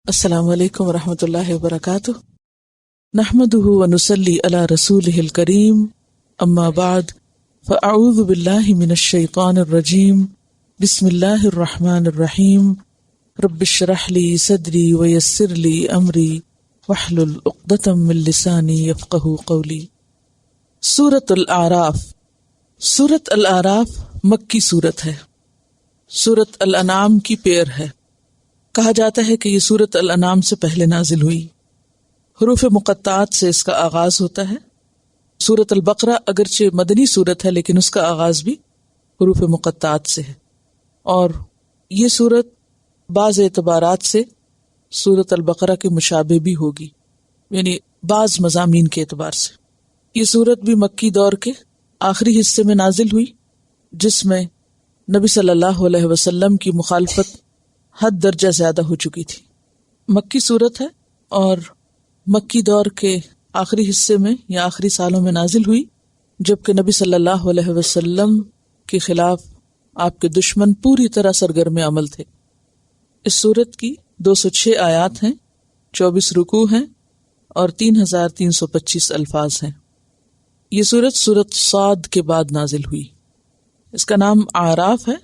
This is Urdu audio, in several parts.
السلام علیکم ورحمۃ اللہ وبرکاتہ، نحمده ونصلی علی رسولہ الکریم، اما بعد فاعوذ باللہ من الشیطان الرجیم، بسم اللہ الرحمن الرحیم، رب اشرح لی صدری ویسر لی امری واحلل عقدۃ من لسانی یفقہوا قولی۔ سورۃ الاعراف۔ سورۃ الاعراف مکی سورت ہے، سورۃ الانعام کی پیر ہے۔ کہا جاتا ہے کہ یہ سورۃ الانعام سے پہلے نازل ہوئی۔ حروف مقطعات سے اس کا آغاز ہوتا ہے۔ سورۃ البقرہ اگرچہ مدنی سورت ہے لیکن اس کا آغاز بھی حروف مقطعات سے ہے، اور یہ سورت بعض اعتبارات سے سورۃ البقرہ کے مشابہ بھی ہوگی، یعنی بعض مضامین کے اعتبار سے۔ یہ سورت بھی مکی دور کے آخری حصے میں نازل ہوئی، جس میں نبی صلی اللہ علیہ وسلم کی مخالفت حد درجہ زیادہ ہو چکی تھی۔ مکی صورت ہے اور مکی دور کے آخری حصے میں یا آخری سالوں میں نازل ہوئی، جبکہ نبی صلی اللہ علیہ وسلم کے خلاف آپ کے دشمن پوری طرح سرگرم عمل تھے۔ اس صورت کی 206 آیات ہیں، 24 رکوع ہیں اور 3325 الفاظ ہیں۔ یہ سورت صاد کے بعد نازل ہوئی۔ اس کا نام اعراف ہے۔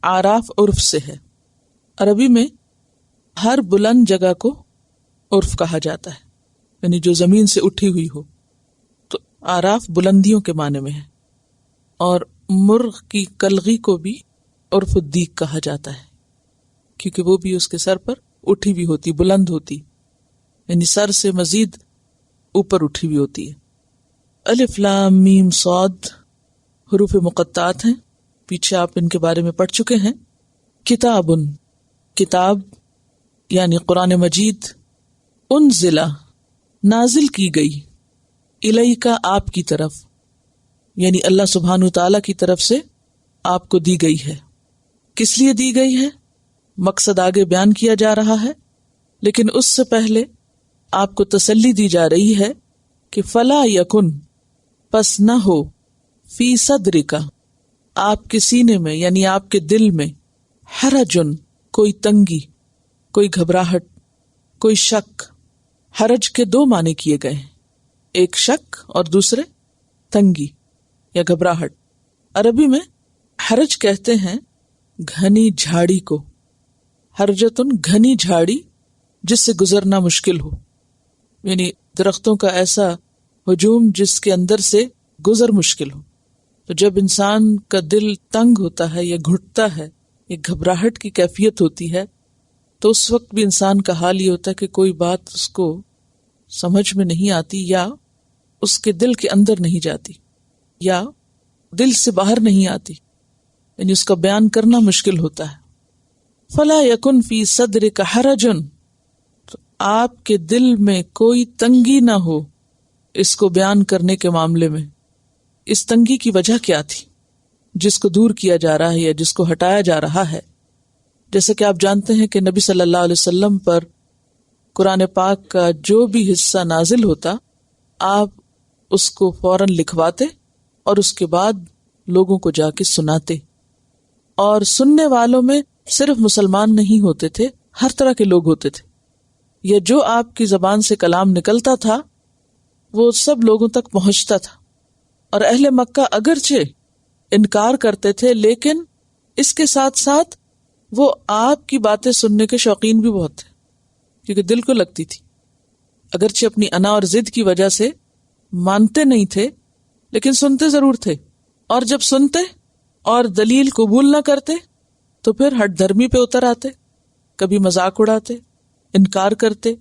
اعراف عرف سے ہے۔ عربی میں ہر بلند جگہ کو عرف کہا جاتا ہے، یعنی جو زمین سے اٹھی ہوئی ہو، تو اعراف بلندیوں کے معنی میں ہے۔ اور مرغ کی کلغی کو بھی عرف الدیک کہا جاتا ہے، کیونکہ وہ بھی اس کے سر پر اٹھی ہوئی ہوتی، بلند ہوتی، یعنی سر سے مزید اوپر اٹھی ہوئی ہوتی ہے۔ الف لام میم صاد حروف مقطعات ہیں، پیچھے آپ ان کے بارے میں پڑھ چکے ہیں۔ کتابن، کتاب یعنی قرآن مجید، انزلہ نازل کی گئی، الیکا آپ کی طرف، یعنی اللہ سبحانہ تعالیٰ کی طرف سے آپ کو دی گئی ہے۔ کس لیے دی گئی ہے؟ مقصد آگے بیان کیا جا رہا ہے، لیکن اس سے پہلے آپ کو تسلی دی جا رہی ہے کہ فلا یکن، پس نہ ہو، فی صدرک، آپ کے سینے میں یعنی آپ کے دل میں، حرجن، کوئی تنگی، کوئی گھبراہٹ، کوئی شک۔ حرج کے 2 معنی کیے گئے ہیں، ایک شک اور دوسرے تنگی یا گھبراہٹ۔ عربی میں حرج کہتے ہیں گھنی جھاڑی کو، حرجتن گھنی جھاڑی جس سے گزرنا مشکل ہو، یعنی درختوں کا ایسا ہجوم جس کے اندر سے گزر مشکل ہو۔ تو جب انسان کا دل تنگ ہوتا ہے یا گھٹتا ہے، ایک گھبراہٹ کی کیفیت ہوتی ہے، تو اس وقت بھی انسان کا حال یہ ہوتا ہے کہ کوئی بات اس کو سمجھ میں نہیں آتی، یا اس کے دل کے اندر نہیں جاتی، یا دل سے باہر نہیں آتی، یعنی اس کا بیان کرنا مشکل ہوتا ہے۔ فلا یکن فی صدرک حرجن، تو آپ کے دل میں کوئی تنگی نہ ہو اس کو بیان کرنے کے معاملے میں۔ اس تنگی کی وجہ کیا تھی جس کو دور کیا جا رہا ہے یا جس کو ہٹایا جا رہا ہے؟ جیسے کہ آپ جانتے ہیں کہ نبی صلی اللہ علیہ وسلم پر قرآن پاک کا جو بھی حصہ نازل ہوتا، آپ اس کو فوراً لکھواتے اور اس کے بعد لوگوں کو جا کے سناتے، اور سننے والوں میں صرف مسلمان نہیں ہوتے تھے، ہر طرح کے لوگ ہوتے تھے، یا جو آپ کی زبان سے کلام نکلتا تھا وہ سب لوگوں تک پہنچتا تھا۔ اور اہل مکہ اگرچہ انکار کرتے تھے، لیکن اس کے ساتھ ساتھ وہ آپ کی باتیں سننے کے شوقین بھی بہت تھے، کیونکہ دل کو لگتی تھی۔ اگرچہ اپنی انا اور ضد کی وجہ سے مانتے نہیں تھے، لیکن سنتے ضرور تھے، اور جب سنتے اور دلیل قبول نہ کرتے تو پھر ہٹ دھرمی پہ اتر آتے، کبھی مذاق اڑاتے، انکار کرتے،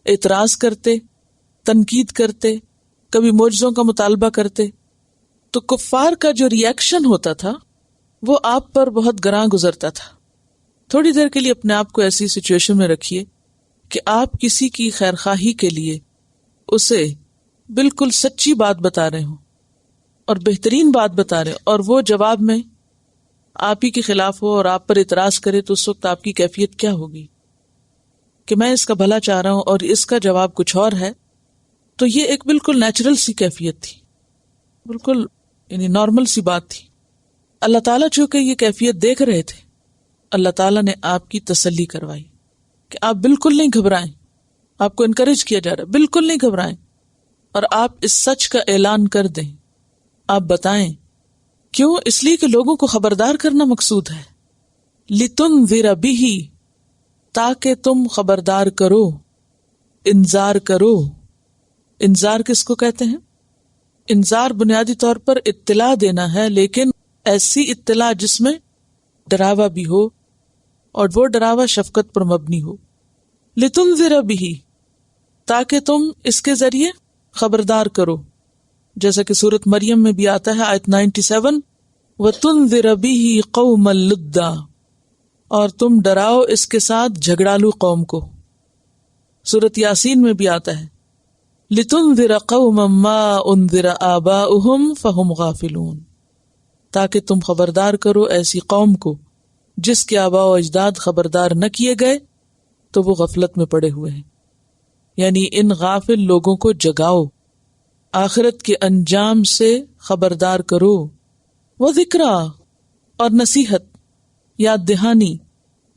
اعتراض کرتے، تنقید کرتے، کبھی معجزوں کا مطالبہ کرتے۔ تو کفار کا جو ری ایکشن ہوتا تھا وہ آپ پر بہت گراں گزرتا تھا۔ تھوڑی دیر کے لیے اپنے آپ کو ایسی سچویشن میں رکھیے کہ آپ کسی کی خیرخواہی کے لیے اسے بالکل سچی بات بتا رہے ہوں اور بہترین بات بتا رہے ہوں، اور وہ جواب میں آپ ہی کے خلاف ہو اور آپ پر اعتراض کرے، تو اس وقت آپ کی کیفیت کیا ہوگی کہ میں اس کا بھلا چاہ رہا ہوں اور اس کا جواب کچھ اور ہے۔ تو یہ ایک بالکل نیچرل سی کیفیت تھی، بالکل یعنی نارمل سی بات تھی۔ اللہ تعالیٰ چونکہ یہ کیفیت دیکھ رہے تھے، اللہ تعالیٰ نے آپ کی تسلی کروائی کہ آپ بالکل نہیں گھبرائیں، آپ کو انکریج کیا جا رہا ہے بالکل نہیں گھبرائیں، اور آپ اس سچ کا اعلان کر دیں، آپ بتائیں. کیوں؟ اس لیے کہ لوگوں کو خبردار کرنا مقصود ہے. لِتُنذِرَ بِهِ، تاکہ تم خبردار کرو، انذار کرو. انذار کس کو کہتے ہیں؟ انذار بنیادی طور پر اطلاع دینا ہے، لیکن ایسی اطلاع جس میں ڈراوا بھی ہو، اور وہ ڈراوا شفقت پر مبنی ہو. لِتُنذِرَ بِهِ، تاکہ تم اس کے ذریعے خبردار کرو، جیسا کہ سورۃ مریم میں بھی آتا ہے آیت 97، وَتُنذِرَ بِهِ قَوْمًا لُدًّا، اور تم ڈراؤ اس کے ساتھ جھگڑالو قوم کو. سورۃ یاسین میں بھی آتا ہے لِتُنذِرَ قَوْمًا مَا أُنذِرَ آبَاؤُهُمْ فَهُمْ غَافِلُونَ، تاکہ تم خبردار کرو ایسی قوم کو جس کے آباء و اجداد خبردار نہ کیے گئے تو وہ غفلت میں پڑے ہوئے ہیں. یعنی ان غافل لوگوں کو جگاؤ، آخرت کے انجام سے خبردار کرو. وَذِكْرَى، اور نصیحت، یاد دہانی،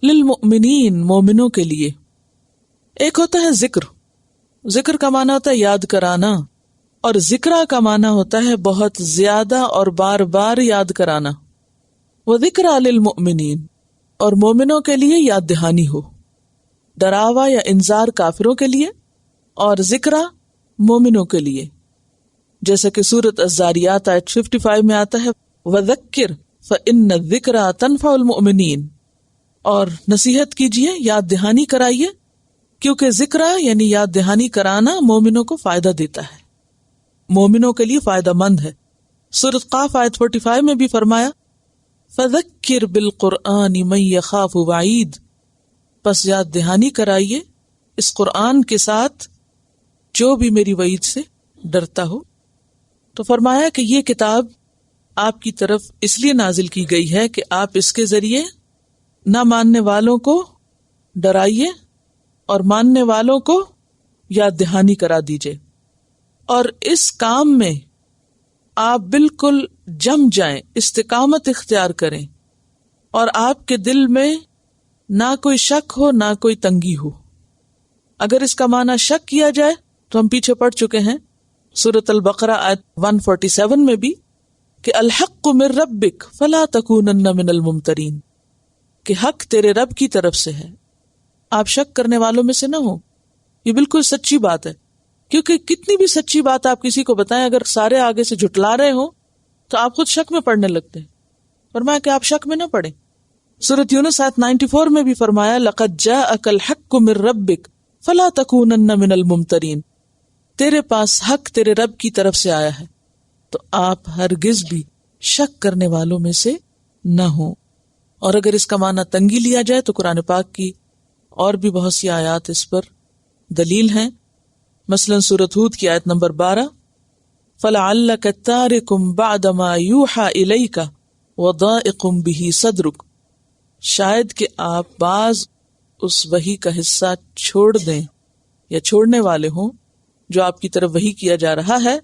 للمؤمنین، مومنوں کے لیے. ایک ہوتا ہے ذکر، ذکر کا معنی ہوتا ہے یاد کرانا، اور ذکرہ کا معنی ہوتا ہے بہت زیادہ اور بار بار یاد کرانا. وَذِكْرَى للمؤمنین، اور مومنوں کے لیے یاد دہانی ہو. ڈراوا یا انذار کافروں کے لیے اور ذکرہ مومنوں کے لیے، جیسا کہ سورۃ الذاریات آیت 55 میں آتا ہے وَذَكِّرْ فَإِنَّ الذِّكْرَى تَنفَعُ الْمُؤْمِنِينَ، اور نصیحت کیجئے، یاد دہانی کرائیے، کیونکہ ذکرہ یعنی یاد دہانی کرانا مومنوں کو فائدہ دیتا ہے، مومنوں کے لیے فائدہ مند ہے. سورۃ قاف آیت 45 میں بھی فرمایا فَذَكِّرْ بِالْقُرْآنِ مَن يَخَافُ وَعِيدٍ، پس یاد دہانی کرائیے اس قرآن کے ساتھ جو بھی میری وعید سے ڈرتا ہو. تو فرمایا کہ یہ کتاب آپ کی طرف اس لیے نازل کی گئی ہے کہ آپ اس کے ذریعے نہ ماننے والوں کو ڈرائیے اور ماننے والوں کو یاد دہانی کرا دیجئے، اور اس کام میں آپ بالکل جم جائیں، استقامت اختیار کریں، اور آپ کے دل میں نہ کوئی شک ہو نہ کوئی تنگی ہو. اگر اس کا معنی شک کیا جائے تو ہم پیچھے پڑ چکے ہیں سورۃ البقرہ آیت 147 میں بھی کہ الحق من ربک فلا تکونن من الممترین، کہ حق تیرے رب کی طرف سے ہے، آپ شک کرنے والوں میں سے نہ ہو. یہ بالکل سچی بات ہے، کیونکہ کتنی بھی سچی بات آپ کسی کو بتائیں، اگر سارے آگے سے جھٹلا رہے ہوں تو آپ خود شک میں پڑنے لگتے ہیں. فرمایا کہ آپ شک میں نہ پڑیں. سورۃ یونس آیت 94 میں بھی فرمایا لقد جاءک الحق من ربک فلا تکونن من الممترین، تیرے پاس حق تیرے رب کی طرف سے آیا ہے تو آپ ہرگز بھی شک کرنے والوں میں سے نہ ہوں. اور اگر اس کا معنی تنگی لیا جائے تو قرآن پاک کی اور بھی بہت سی آیات اس پر دلیل ہیں. مثلا سورۃ ہود کی آیت نمبر 12 فَلَعَلَّكَ تَارِكٌ بَعْدَ مَا يُوحَى إِلَيْكَ وَضَائِقٌ بِهِ صَدْرُكَ، شاید کہ آپ بعض اس وحی کا حصہ چھوڑ دیں یا چھوڑنے والے ہوں جو آپ کی طرف وحی کیا جا رہا ہے،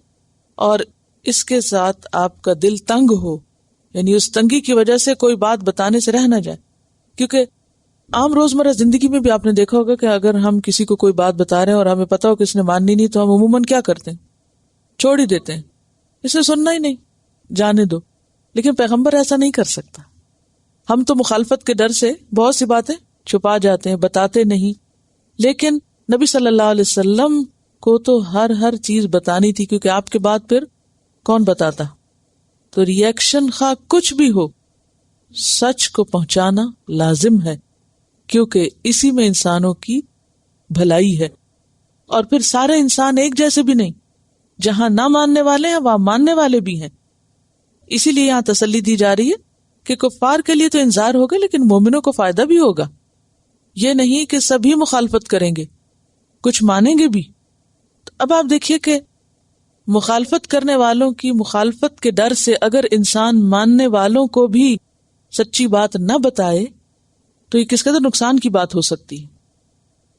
اور اس کے ساتھ آپ کا دل تنگ ہو، یعنی اس تنگی کی وجہ سے کوئی بات بتانے سے رہ نہ جائے. کیونکہ عام روزمرہ زندگی میں بھی آپ نے دیکھا ہوگا کہ اگر ہم کسی کو کوئی بات بتا رہے ہیں اور ہمیں پتا ہو کہ اس نے ماننی نہیں تو ہم عموماً کیا کرتے ہیں؟ چھوڑ ہی دیتے ہیں، اسے سننا ہی نہیں، جانے دو. لیکن پیغمبر ایسا نہیں کر سکتا. ہم تو مخالفت کے ڈر سے بہت سی باتیں چھپا جاتے ہیں، بتاتے نہیں، لیکن نبی صلی اللہ علیہ وسلم کو تو ہر چیز بتانی تھی، کیونکہ آپ کے بعد پھر کون بتاتا. تو ریئیکشن خواہ کچھ بھی ہو، سچ کو پہنچانا لازم ہے، کیونکہ اسی میں انسانوں کی بھلائی ہے. اور پھر سارے انسان ایک جیسے بھی نہیں، جہاں نہ ماننے والے ہیں وہاں ماننے والے بھی ہیں. اسی لیے یہاں تسلی دی جا رہی ہے کہ کفار کے لیے تو انذار ہوگا لیکن مومنوں کو فائدہ بھی ہوگا. یہ نہیں کہ سبھی مخالفت کریں گے، کچھ مانیں گے بھی. تو اب آپ دیکھیے کہ مخالفت کرنے والوں کی مخالفت کے ڈر سے اگر انسان ماننے والوں کو بھی سچی بات نہ بتائے تو یہ کس قدر نقصان کی بات ہو سکتی ہے.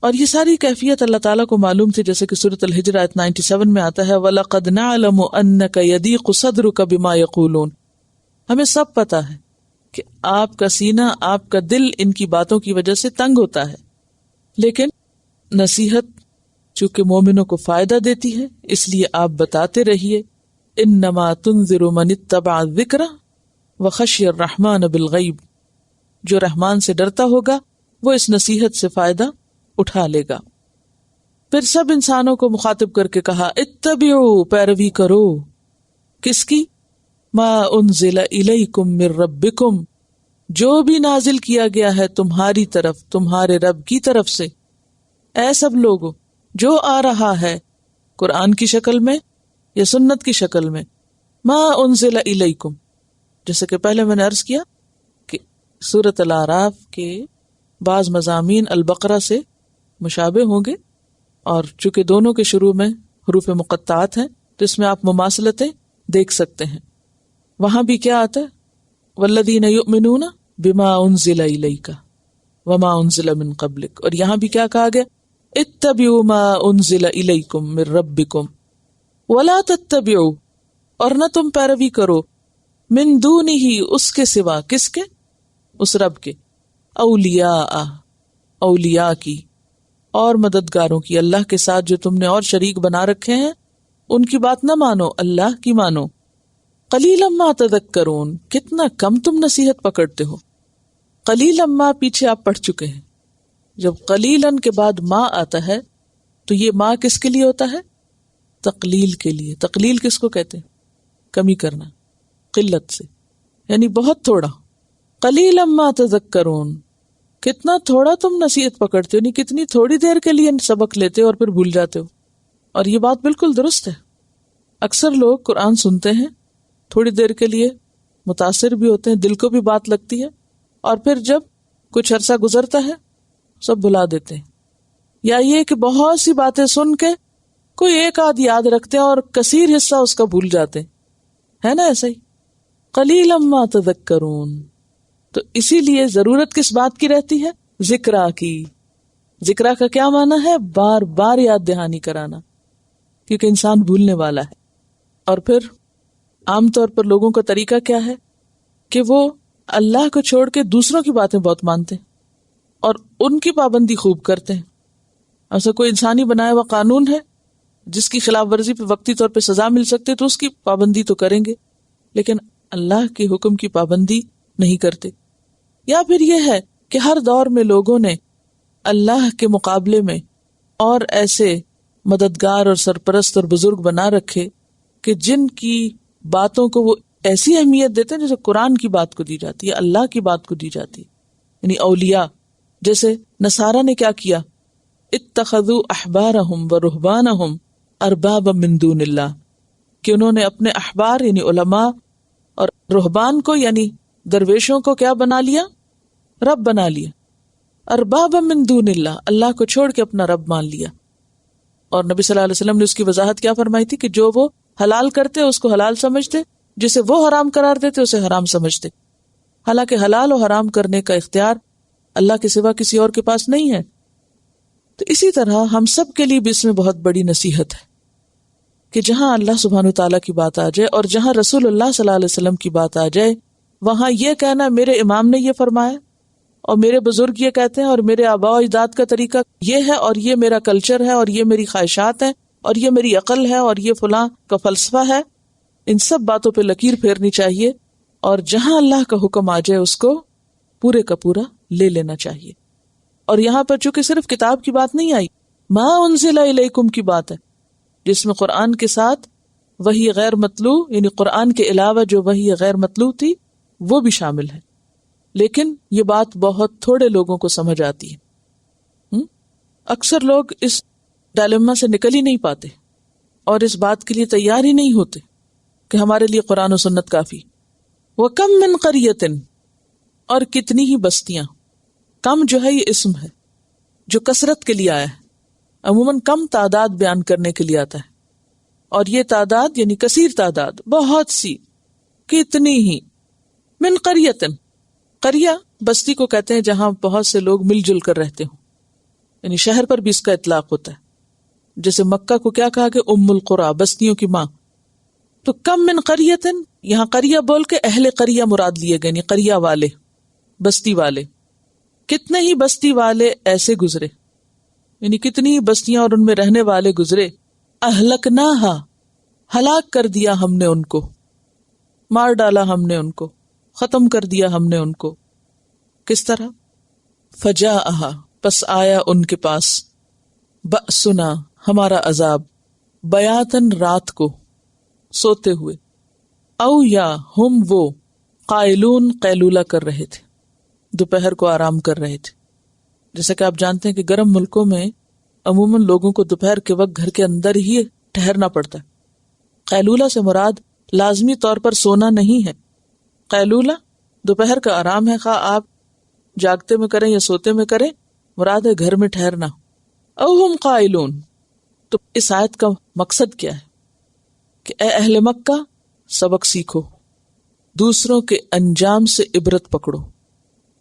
اور یہ ساری کیفیت اللہ تعالیٰ کو معلوم تھی، جیسے کہ سورۃ الحجر آیت 97 میں آتا ہے وَلَقَدْ نَعْلَمُ أَنَّكَ يَضِيقُ صَدْرُكَ بِمَا يَقُولُونَ، ہمیں سب پتا ہے کہ آپ کا سینہ، آپ کا دل ان کی باتوں کی وجہ سے تنگ ہوتا ہے. لیکن نصیحت چونکہ مومنوں کو فائدہ دیتی ہے اس لیے آپ بتاتے رہیے انما تنذر من اتبع الذکر وخشی الرحمن بالغیب، جو رحمان سے ڈرتا ہوگا وہ اس نصیحت سے فائدہ اٹھا لے گا۔ پھر سب انسانوں کو مخاطب کر کے کہا اتبعوا، پیروی کرو، کس کی؟ ما انزل الیکم من ربکم، جو بھی نازل کیا گیا ہے تمہاری طرف تمہارے رب کی طرف سے۔ اے سب لوگوں، جو آ رہا ہے قرآن کی شکل میں یا سنت کی شکل میں، ما انزل الیکم، جیسے کہ پہلے میں نے عرض کیا کہ سورۃ الاعراف کے بعض مضامین البقرہ سے مشابہ ہوں گے، اور چونکہ دونوں کے شروع میں حروف مقطعات ہیں تو اس میں آپ مماثلتیں دیکھ سکتے ہیں۔ وہاں بھی کیا آتا ہے والذین یؤمنون بما انزل الیک وما انزل من قبلک، اور یہاں بھی کیا کہا گیا اتبعوا ما انزل الیکم من ربکم ولا تتبعوا، اور نہ تم پیروی کرو من دونہ، اس کے سوا، کس کے؟ اس رب کے، اولیاء، اولیاء کی اور مددگاروں کی، اللہ کے ساتھ جو تم نے اور شریک بنا رکھے ہیں ان کی بات نہ مانو، اللہ کی مانو۔ قلیلا ما تذکرون، کتنا کم تم نصیحت پکڑتے ہو۔ قلیلا ما پیچھے آپ پڑھ چکے ہیں، جب قلیلاً کے بعد ما آتا ہے تو یہ ما کس کے لیے ہوتا ہے؟ تقلیل کے لیے۔ تقلیل کس کو کہتے ہیں؟ کمی کرنا، قلت سے، یعنی بہت تھوڑا۔ قلیلا ما تذکرون، کتنا تھوڑا تم نصیحت پکڑتے ہو، یعنی کتنی تھوڑی دیر کے لیے سبق لیتے ہو اور پھر بھول جاتے ہو۔ اور یہ بات بالکل درست ہے۔ اکثر لوگ قرآن سنتے ہیں، تھوڑی دیر کے لیے متاثر بھی ہوتے ہیں، دل کو بھی بات لگتی ہے، اور پھر جب کچھ عرصہ گزرتا ہے سب بھلا دیتے ہیں، یا یہ کہ بہت سی باتیں سن کے کوئی ایک آدھ یاد رکھتے ہیں اور کثیر حصہ اس کا بھول جاتے ہیں، ہے نا ایسا ہی؟ قلیلا ما تذکرون، تو اسی لیے ضرورت کس بات کی رہتی ہے؟ ذکرہ کی۔ ذکرہ کا کیا معنی ہے؟ بار بار یاد دہانی کرانا، کیونکہ انسان بھولنے والا ہے۔ اور پھر عام طور پر لوگوں کا طریقہ کیا ہے کہ وہ اللہ کو چھوڑ کے دوسروں کی باتیں بہت مانتے ہیں اور ان کی پابندی خوب کرتے ہیں۔ ایسا کوئی انسانی بنایا ہوا قانون ہے جس کی خلاف ورزی پہ وقتی طور پہ سزا مل سکتے تو اس کی پابندی تو کریں گے، لیکن اللہ کے حکم کی پابندی نہیں کرتے۔ یا پھر یہ ہے کہ ہر دور میں لوگوں نے اللہ کے مقابلے میں اور ایسے مددگار اور سرپرست اور بزرگ بنا رکھے کہ جن کی باتوں کو وہ ایسی اہمیت دیتے ہیں جیسے قرآن کی بات کو دی جاتی ہے، اللہ کی بات کو دی جاتی ہے، یعنی اولیاء۔ جیسے نصارہ نے کیا کیا، اتخذوا احبارہم ورہبانہم اربابا من دون اللہ، کہ انہوں نے اپنے احبار یعنی علماء اور رہبان کو یعنی درویشوں کو کیا بنا لیا؟ رب بنا لیا۔ اربابا من دون اللہ، اللہ کو چھوڑ کے اپنا رب مان لیا۔ اور نبی صلی اللہ علیہ وسلم نے اس کی وضاحت کیا فرمائی تھی کہ جو وہ حلال کرتے اس کو حلال سمجھتے، جسے وہ حرام قرار دیتے اسے حرام سمجھتے، حالانکہ حلال و حرام کرنے کا اختیار اللہ کے سوا کسی اور کے پاس نہیں ہے۔ تو اسی طرح ہم سب کے لیے بھی اس میں بہت بڑی نصیحت ہے کہ جہاں اللہ سبحانہ تعالیٰ کی بات آ جائے اور جہاں رسول اللہ صلی اللہ علیہ وسلم کی بات آ جائے، وہاں یہ کہنا میرے امام نے یہ فرمایا اور میرے بزرگ یہ کہتے ہیں اور میرے آباء و اجداد کا طریقہ یہ ہے اور یہ میرا کلچر ہے اور یہ میری خواہشات ہیں اور یہ میری عقل ہے اور یہ فلاں کا فلسفہ ہے، ان سب باتوں پہ لکیر پھیرنی چاہیے، اور جہاں اللہ کا حکم آ جائے اس کو پورے کا پورا لے لینا چاہیے۔ اور یہاں پر چونکہ صرف کتاب کی بات نہیں آئی، ما انزل الیکم کی بات ہے، جس میں قرآن کے ساتھ وحی غیر مطلوع یعنی قرآن کے علاوہ جو وحی غیر مطلوع تھی وہ بھی شامل ہے، لیکن یہ بات بہت تھوڑے لوگوں کو سمجھ آتی ہے۔ اکثر لوگ اس ڈائلیما سے نکل ہی نہیں پاتے اور اس بات کے لیے تیار ہی نہیں ہوتے کہ ہمارے لیے قرآن و سنت کافی۔ وَكَم مِّن قَرْيَةٍ، اور کتنی ہی بستیاں۔ کم جو ہے یہ اسم ہے جو کثرت کے لیے آیا ہے، عموماً کم تعداد بیان کرنے کے لیے آتا ہے، اور یہ تعداد یعنی کثیر تعداد، بہت سی، کتنی ہی۔ من قریۃ، قریہ بستی کو کہتے ہیں جہاں بہت سے لوگ مل جل کر رہتے ہوں، یعنی شہر پر بھی اس کا اطلاق ہوتا ہے۔ جیسے مکہ کو کیا کہا کہ ام القریٰ، بستیوں کی ماں۔ تو کم من قریۃ، یہاں قریہ بول کے اہل قریہ مراد لیے گئے، یعنی قریہ والے، بستی والے۔ کتنے ہی بستی والے ایسے گزرے یعنی کتنی بستیاں اور ان میں رہنے والے گزرے. اہلکناہا، ہلاک کر دیا ہم نے ان کو، مار ڈالا ہم نے ان کو، ختم کر دیا ہم نے ان کو. کس طرح؟ فجاءہا، پس آیا ان کے پاس، بأسنا، ہمارا عذاب، بیاتن، رات کو، سوتے ہوئے، او یا ہم وہ، قائلون، قیلولہ کر رہے تھے، دوپہر کو آرام کر رہے تھے. جیسا کہ آپ جانتے ہیں کہ گرم ملکوں میں عموماً لوگوں کو دوپہر کے وقت گھر کے اندر ہی ٹھہرنا پڑتا ہے. قیلولہ سے مراد لازمی طور پر سونا نہیں ہے. قیلولہ دوپہر کا آرام ہے، خواہ آپ جاگتے میں کریں یا سوتے میں کریں، مراد ہے گھر میں ٹھہرنا. او ہم قائلون، تو اس آیت کا مقصد کیا ہے کہ اے اہل مکہ سبق سیکھو، دوسروں کے انجام سے عبرت پکڑو.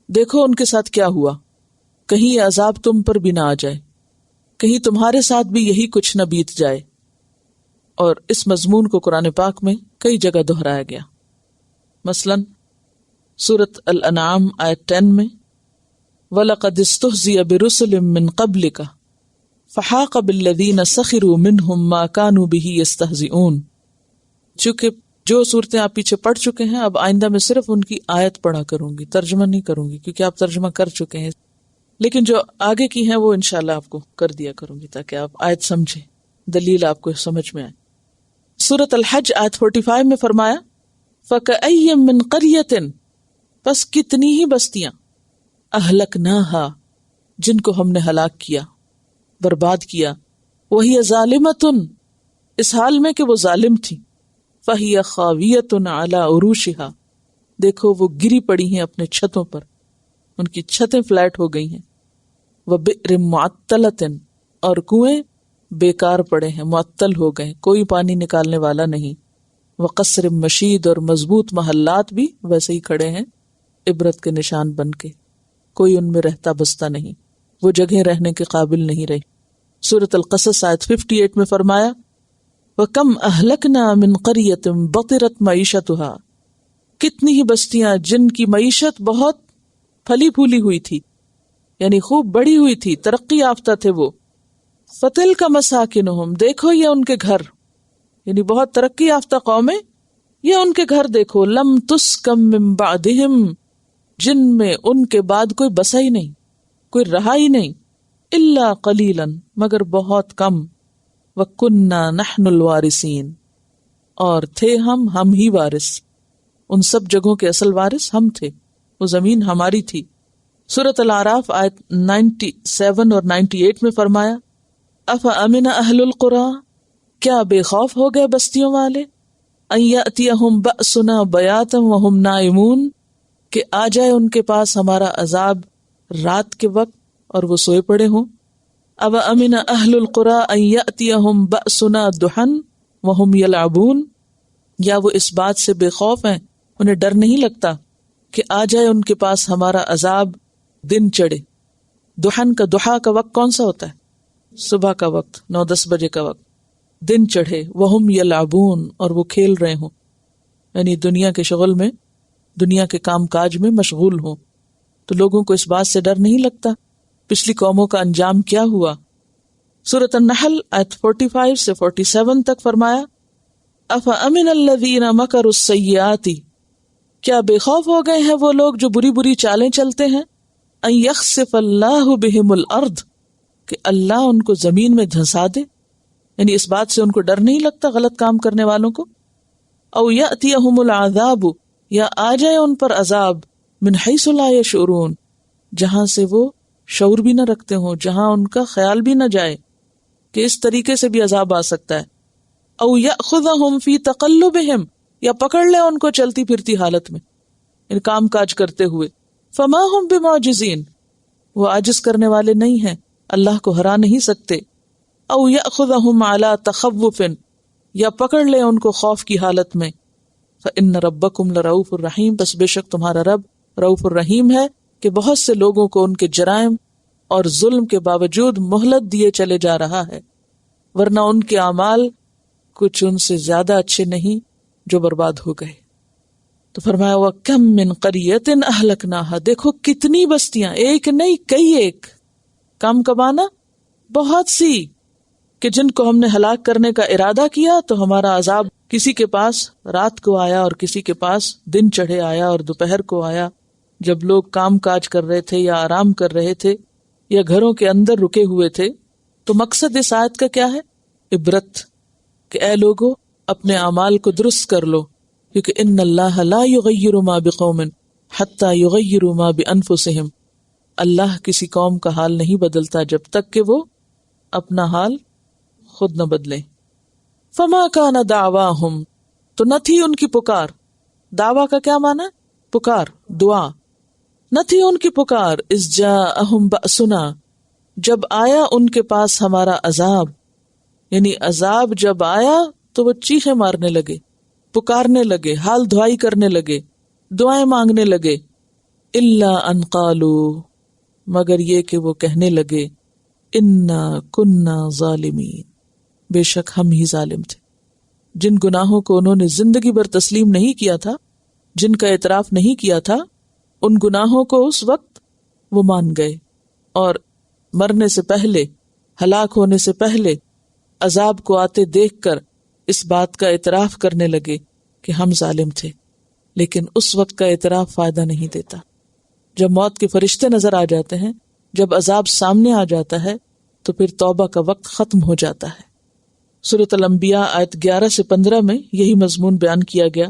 دیکھو ان کے ساتھ کیا ہوا، کہیں یہ عذاب تم پر بھی نہ آ جائے، کہیں تمہارے ساتھ بھی یہی کچھ نہ بیت جائے. اور اس مضمون کو قرآن پاک میں کئی جگہ دہرایا گیا. مثلاً سورۃ الانعام آیت 10 میں وَلَقَدِ اسْتُهْزِئَ بِرُسُلٍ مِّن قَبْلِكَ فَحَاقَ بِالَّذِينَ سَخِرُوا مِنْهُمْ مَا كَانُوا بِهِ يَسْتَهْزِئُونَ. چونکہ جو صورتیں آپ پیچھے پڑھ چکے ہیں، اب آئندہ میں صرف ان کی آیت پڑھا کروں گی، ترجمہ نہیں کروں گی، کیونکہ آپ ترجمہ کر چکے ہیں. لیکن جو آگے کی ہیں وہ انشاءاللہ آپ کو کر دیا کروں گی تاکہ آپ آیت سمجھیں، دلیل آپ کو سمجھ میں آئے. سورۃ الحج آیت 45 میں فرمایا فَكَأَيٍّ مِّن قَرْيَةٍ، پس کتنی ہی بستیاں، اہلکناہا، جن کو ہم نے ہلاک کیا، برباد کیا، وَهِيَ ظَالِمَةٌ، اس حال میں کہ وہ ظالم تھی، فَهِيَ خَاوِيَةٌ عَلَى عُرُوشِهَا، دیکھو وہ گری پڑی ہیں اپنے چھتوں پر، ان کی چھتیں فلیٹ ہو گئی ہیں. وَبِئْرٍ مُعَطَّلَةٍ، اور کنویں بیکار پڑے ہیں، معطل ہو گئے، کوئی پانی نکالنے والا نہیں. وَقَصْرٍ مَشِيدٍ، اور مضبوط محلات بھی ویسے ہی کھڑے ہیں عبرت کے نشان بن کے، کوئی ان میں رہتا بستا نہیں، وہ جگہ رہنے کے قابل نہیں رہی. سورۃ القصص آیت 58 میں فرمایا وَكَمْ أَهْلَكْنَا مِنْ قَرْيَةٍ بَطِرَتْ مَعِيشَتُهَا، کتنی ہی بستیاں جن کی معیشت بہت پھلی پھولی ہوئی تھی، یعنی خوب بڑی ہوئی تھی، ترقی یافتہ تھے وہ. فَتِلْكَ مَسَاكِنُهُمْ، دیکھو یہ ان کے گھر، یعنی بہت ترقی یافتہ قومیں، یہ ان کے گھر دیکھو. لَمْ تُسْكَنْ مِنْ بَعْدِهِمْ، جن میں ان کے بعد کوئی بسا ہی نہیں، کوئی رہا ہی نہیں. إِلَّا قَلِيلًا، مگر بہت کم. وَكُنَّا نَحْنُ الْوَارِثِينَ، اور تھے ہم ہی وارث، ان سب جگہوں کے اصل وارث ہم تھے، وہ زمین ہماری تھی. سورۃ الاعراف آیت 97 اور 98 میں فرمایا أَفَأَمِنَ أَهْلُ الْقُرَىٰ، کیا بے خوف ہو گئے بستیوں والے، أَن يَأْتِيَهُمْ بَأْسُنَا بَيَاتًا وَهُمْ نَائِمُونَ، کہ آ جائے ان کے پاس ہمارا عذاب رات کے وقت اور وہ سوئے پڑے ہوں. أَوَأَمِنَ أَهْلُ الْقُرَىٰ أَن يَأْتِيَهُمْ بَأْسُنَا ضُحًى وَهُمْ يَلْعَبُونَ، یا وہ اس بات سے بے خوف ہیں، انہیں ڈر نہیں لگتا کہ آ جائے ان کے پاس ہمارا عذاب دن چڑھے. دحن کا دحا کا وقت کون سا ہوتا ہے؟ صبح کا وقت، 9-10 بجے کا وقت. دن چڑھے، وہم یلعبون، اور وہ کھیل رہے ہوں، یعنی دنیا کے شغل میں، دنیا کے کام کاج میں مشغول ہوں. تو لوگوں کو اس بات سے ڈر نہیں لگتا پچھلی قوموں کا انجام کیا ہوا. سورۃ النحل آیت 45 سے 47 تک فرمایا أَفَأَمِنَ الَّذِينَ مَكَرُوا السَّيِّئَاتِ، کیا بے خوف ہو گئے ہیں وہ لوگ جو بری بری چالیں چلتے ہیں، أَن يَخْسِفَ اللَّهُ بِهِمُ الْأَرْضِ، کہ اللہ ان کو زمین میں دھنسا دے، یعنی اس بات سے ان کو ڈر نہیں لگتا غلط کام کرنے والوں کو. أَوْ يَأْتِيَهُمُ الْعَذَابُ، یا آ جائے ان پر عذاب، مِنْ حَيْثُ لَا يَشْعُرُونَ، جہاں سے وہ شعور بھی نہ رکھتے ہوں، جہاں ان کا خیال بھی نہ جائے کہ اس طریقے سے بھی عذاب آ سکتا ہے. أَوْ يَأْخُذَهُمْ فِي تَقَلُّبِهِمْ، یا پکڑ لے ان کو چلتی پھرتی حالت میں، ان کام کاج کرتے ہوئے. فما هم بمعجزین، وہ عاجز کرنے والے نہیں ہیں، اللہ کو ہرا نہیں سکتے. او یأخذہم علی تخوف، یا پکڑ لے ان کو خوف کی حالت میں. فإن ربکم لرؤوف الرحیم، بس بے شک تمہارا رب رؤوف الرحیم ہے کہ بہت سے لوگوں کو ان کے جرائم اور ظلم کے باوجود مہلت دیے چلے جا رہا ہے، ورنہ ان کے اعمال کچھ ان سے زیادہ اچھے نہیں جو برباد ہو گئے. تو فرمایا وَكَمْ مِنْ قَرْيَةٍ أَهْلَكْنَاهَا، دیکھو کتنی بستیاں، ایک نہیں کئی ایک. کم کمانا بہت سی کہ جن کو ہم نے ہلاک کرنے کا ارادہ کیا تو ہمارا عذاب کسی کے پاس رات کو آیا اور کسی کے پاس دن چڑھے آیا اور دوپہر کو آیا، جب لوگ کام کاج کر رہے تھے یا آرام کر رہے تھے یا گھروں کے اندر رکے ہوئے تھے۔ تو مقصد اس آیت کا کیا ہے؟ عبرت، کہ اے لوگو اپنے اعمال کو درست کر لو، کیونکہ ان اللہ لا یغیر ما بقوم حتی یغیروا ما بانفسہم، اللہ کسی قوم کا حال نہیں بدلتا جب تک کہ وہ اپنا حال خود نہ بدلیں۔ فما کان دعواہم، تو نہ تھی ان کی پکار، دعویٰ کا کیا معنی ہے؟ پکار، دعا، نہ تھی ان کی پکار، اذ جاءہم بأسنا، جب آیا ان کے پاس ہمارا عذاب، یعنی عذاب جب آیا تو وہ چیخیں مارنے لگے، پکارنے لگے، حال دعائی کرنے لگے، دعائیں مانگنے لگے، الا ان قالوا، مگر یہ کہ وہ کہنے لگے، انا کننا ظالمین، بے شک ہم ہی ظالم تھے۔ جن گناہوں کو انہوں نے زندگی بھر تسلیم نہیں کیا تھا، جن کا اعتراف نہیں کیا تھا، ان گناہوں کو اس وقت وہ مان گئے، اور مرنے سے پہلے، ہلاک ہونے سے پہلے، عذاب کو آتے دیکھ کر اس بات کا اعتراف کرنے لگے کہ ہم ظالم تھے۔ لیکن اس وقت کا اعتراف فائدہ نہیں دیتا۔ جب موت کے فرشتے نظر آ جاتے ہیں، جب عذاب سامنے آ جاتا ہے، تو پھر توبہ کا وقت ختم ہو جاتا ہے۔ سورۃ الانبیاء آیت 11 سے 15 میں یہی مضمون بیان کیا گیا۔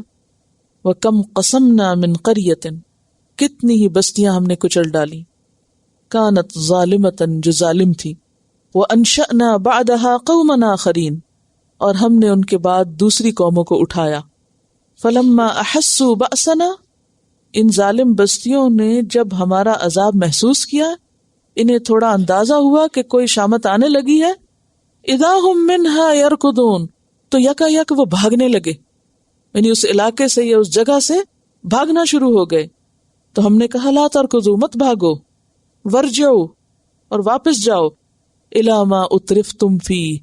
وَكَمْ قَصَمْنَا مِنْ قَرْيَةٍ، کتنی ہی بستیاں ہم نے کچل ڈالی، كَانَتْ ظَالِمَةً، جو ظالم تھی، وَأَنشَأْنَا بَعْدَهَا قَوْمًا آخَرِينَ، اور ہم نے ان کے بعد دوسری قوموں کو اٹھایا۔ فَلَمَّا أَحَسُّوا بَأْسَنَا، ان ظالم بستیوں نے جب ہمارا عذاب محسوس کیا، انہیں تھوڑا اندازہ ہوا کہ کوئی شامت آنے لگی ہے، اذا ہم منہا یرکضون، تو یکا یک وہ بھاگنے لگے، یعنی اس علاقے سے یا اس جگہ سے بھاگنا شروع ہو گئے۔ تو ہم نے کہا لا ترکضوا، مت بھاگو، ورجعوا، اور واپس جاؤ، الی ما اترفتم فیہ،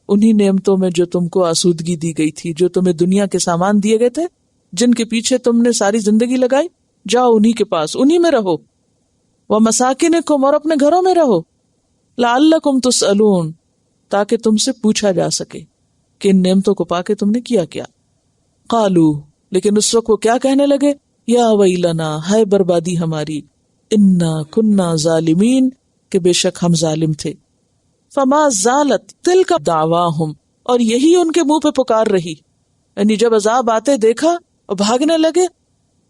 انہی نعمتوں میں جو تم کو آسودگی دی گئی تھی، جو تمہیں دنیا کے سامان دیے گئے تھے، جن کے پیچھے تم نے ساری زندگی لگائی، جاؤ انہی کے پاس، انہی میں رہو، وَمَسَاكِنِكُمْ، اور اپنے گھروں میں رہو، لَعَلَّكُمْ تُسْأَلُونَ، تاکہ تم سے پوچھا جا سکے کہ ان نعمتوں کو پا کے تم نے کیا کیا۔ قالو، لیکن اس وقت وہ کیا کہنے لگے، یا ویلنا، ہے بربادی ہماری، انا کننا ظالمین، کہ بے شک ہم ظالم تھے۔ فما زالت تلک دعواہم، اور یہی ان کے منہ پہ پکار رہی، یعنی جب عذاب آتے دیکھا اور بھاگنے لگے،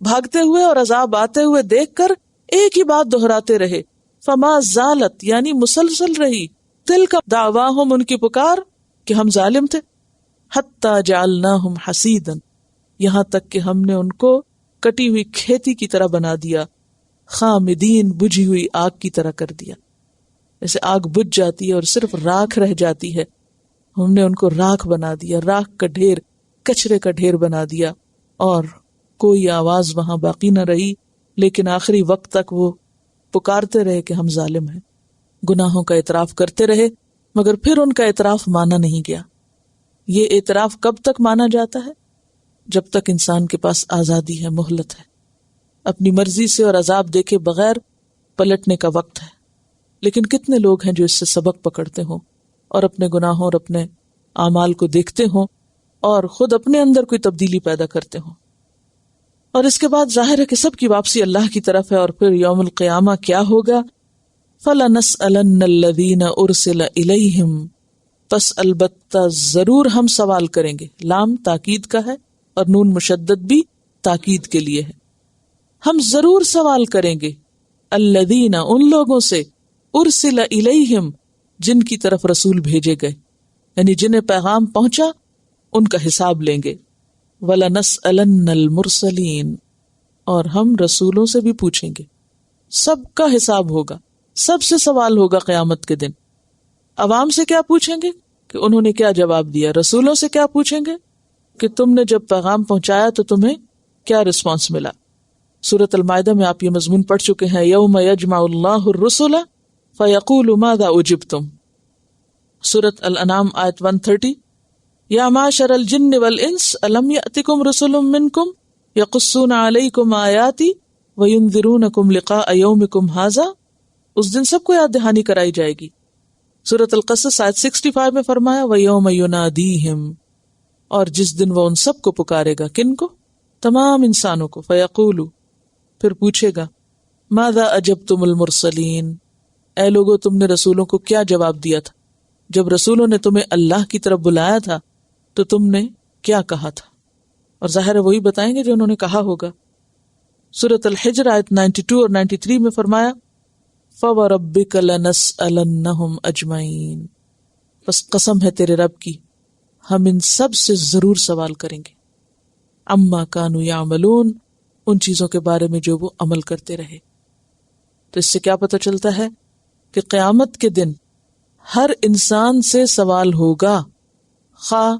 بھاگتے ہوئے اور عذاب آتے ہوئے دیکھ کر ایک ہی بات دہراتے رہے، فما زالت یعنی مسلسل رہی، تلک دعواہم، ان کی پکار کہ ہم ظالم تھے، حتی جعلناہم حصیدا، یہاں تک کہ ہم نے ان کو کٹی ہوئی کھیتی کی طرح بنا دیا، خامدین، بجھی ہوئی آگ کی طرح کر دیا، جیسے آگ بجھ جاتی ہے اور صرف راکھ رہ جاتی ہے، ہم نے ان کو راکھ بنا دیا، راکھ کا ڈھیر، کچرے کا ڈھیر بنا دیا، اور کوئی آواز وہاں باقی نہ رہی، لیکن آخری وقت تک وہ پکارتے رہے کہ ہم ظالم ہیں، گناہوں کا اعتراف کرتے رہے، مگر پھر ان کا اعتراف مانا نہیں گیا۔ یہ اعتراف کب تک مانا جاتا ہے؟ جب تک انسان کے پاس آزادی ہے، مہلت ہے، اپنی مرضی سے اور عذاب دیکھے بغیر پلٹنے کا وقت ہے۔ لیکن کتنے لوگ ہیں جو اس سے سبق پکڑتے ہوں اور اپنے گناہوں اور اپنے اعمال کو دیکھتے ہوں اور خود اپنے اندر کوئی تبدیلی پیدا کرتے ہوں، اور اس کے بعد ظاہر ہے کہ سب کی واپسی اللہ کی طرف ہے، اور پھر یوم القیامہ کیا ہوگا؟ فَلَنَسْأَلَنَّ الَّذِينَ أُرْسِلَ إِلَيْهِمْ، پس البتہ ضرور ہم سوال کریں گے، لام تاکید کا ہے اور نون مشدد بھی تاکید کے لیے ہے، ہم ضرور سوال کریں گے، الذین، ان لوگوں سے، ارسل الیہم، جن کی طرف رسول بھیجے گئے، یعنی جنہیں پیغام پہنچا، ان کا حساب لیں گے، وَلَنَسْأَلَنَّ الْمُرْسَلِينَ، اور ہم رسولوں سے بھی پوچھیں گے، سب کا حساب ہوگا، سب سے سوال ہوگا قیامت کے دن۔ عوام سے کیا پوچھیں گے کہ انہوں نے کیا جواب دیا، رسولوں سے کیا پوچھیں گے کہ تم نے جب پیغام پہنچایا تو تمہیں کیا رسپانس ملا۔ سورۃ المائدہ میں آپ یہ مضمون پڑھ چکے ہیں، یوم یجمع اللہ الرسل فیقول ماذا اجبتم۔ سورۃ الانعام آیت 130، یا معشر الجن والانس الم یأتکم رسل منکم یقصون علیکم آیاتی وینذرونکم لقاء یومکم ھذا، اس دن سب کو یاد دہانی کرائی جائے گی۔ سورۃ القصص آیت 65 میں فرمایا وَيَوْمَ يُنَادِيهِمْ، اور جس دن وہ ان سب کو پکارے گا، کن کو؟ تمام انسانوں کو، فَيَقُولُ، پھر پوچھے گا ماذا اجبتم المرسلین، اے لوگو تم نے رسولوں کو کیا جواب دیا تھا؟ جب رسولوں نے تمہیں اللہ کی طرف بلایا تھا تو تم نے کیا کہا تھا؟ اور ظاہر ہے وہی بتائیں گے جو انہوں نے کہا ہوگا۔ سورۃ الحجر آیت 92 اور 93 میں فرمایا فَوَرَبِّكَ لَنَسْأَلَنَّهُمْ أَجْمَعِينَ، بس قسم ہے تیرے رب کی، ہم ان سب سے ضرور سوال کریں گے، عَمَّا كَانُوا يَعْمَلُونَ، ان چیزوں کے بارے میں جو وہ عمل کرتے رہے۔ تو اس سے کیا پتہ چلتا ہے کہ قیامت کے دن ہر انسان سے سوال ہوگا، خواہ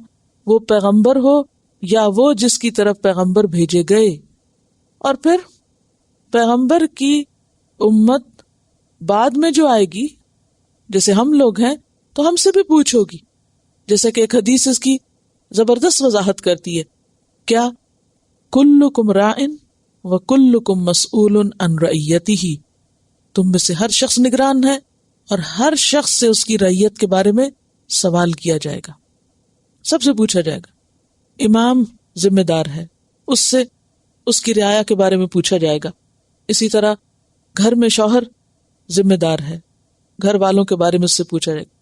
وہ پیغمبر ہو یا وہ جس کی طرف پیغمبر بھیجے گئے۔ اور پھر پیغمبر کی امت بعد میں جو آئے گی، جیسے ہم لوگ ہیں تو ہم سے بھی پوچھ ہوگی، جیسے کہ ایک حدیث اس کی زبردست وضاحت کرتی ہے، کیا کلکم راعٍ وکلکم مسئول عن رعیتہ، تم میں سے ہر شخص نگران ہے اور ہر شخص سے اس کی رعیت کے بارے میں سوال کیا جائے گا، سب سے پوچھا جائے گا۔ امام ذمہ دار ہے، اس سے اس کی رعایا کے بارے میں پوچھا جائے گا۔ اسی طرح گھر میں شوہر ذمہ دار ہے، گھر والوں کے بارے میں اس سے پوچھا جائے گا۔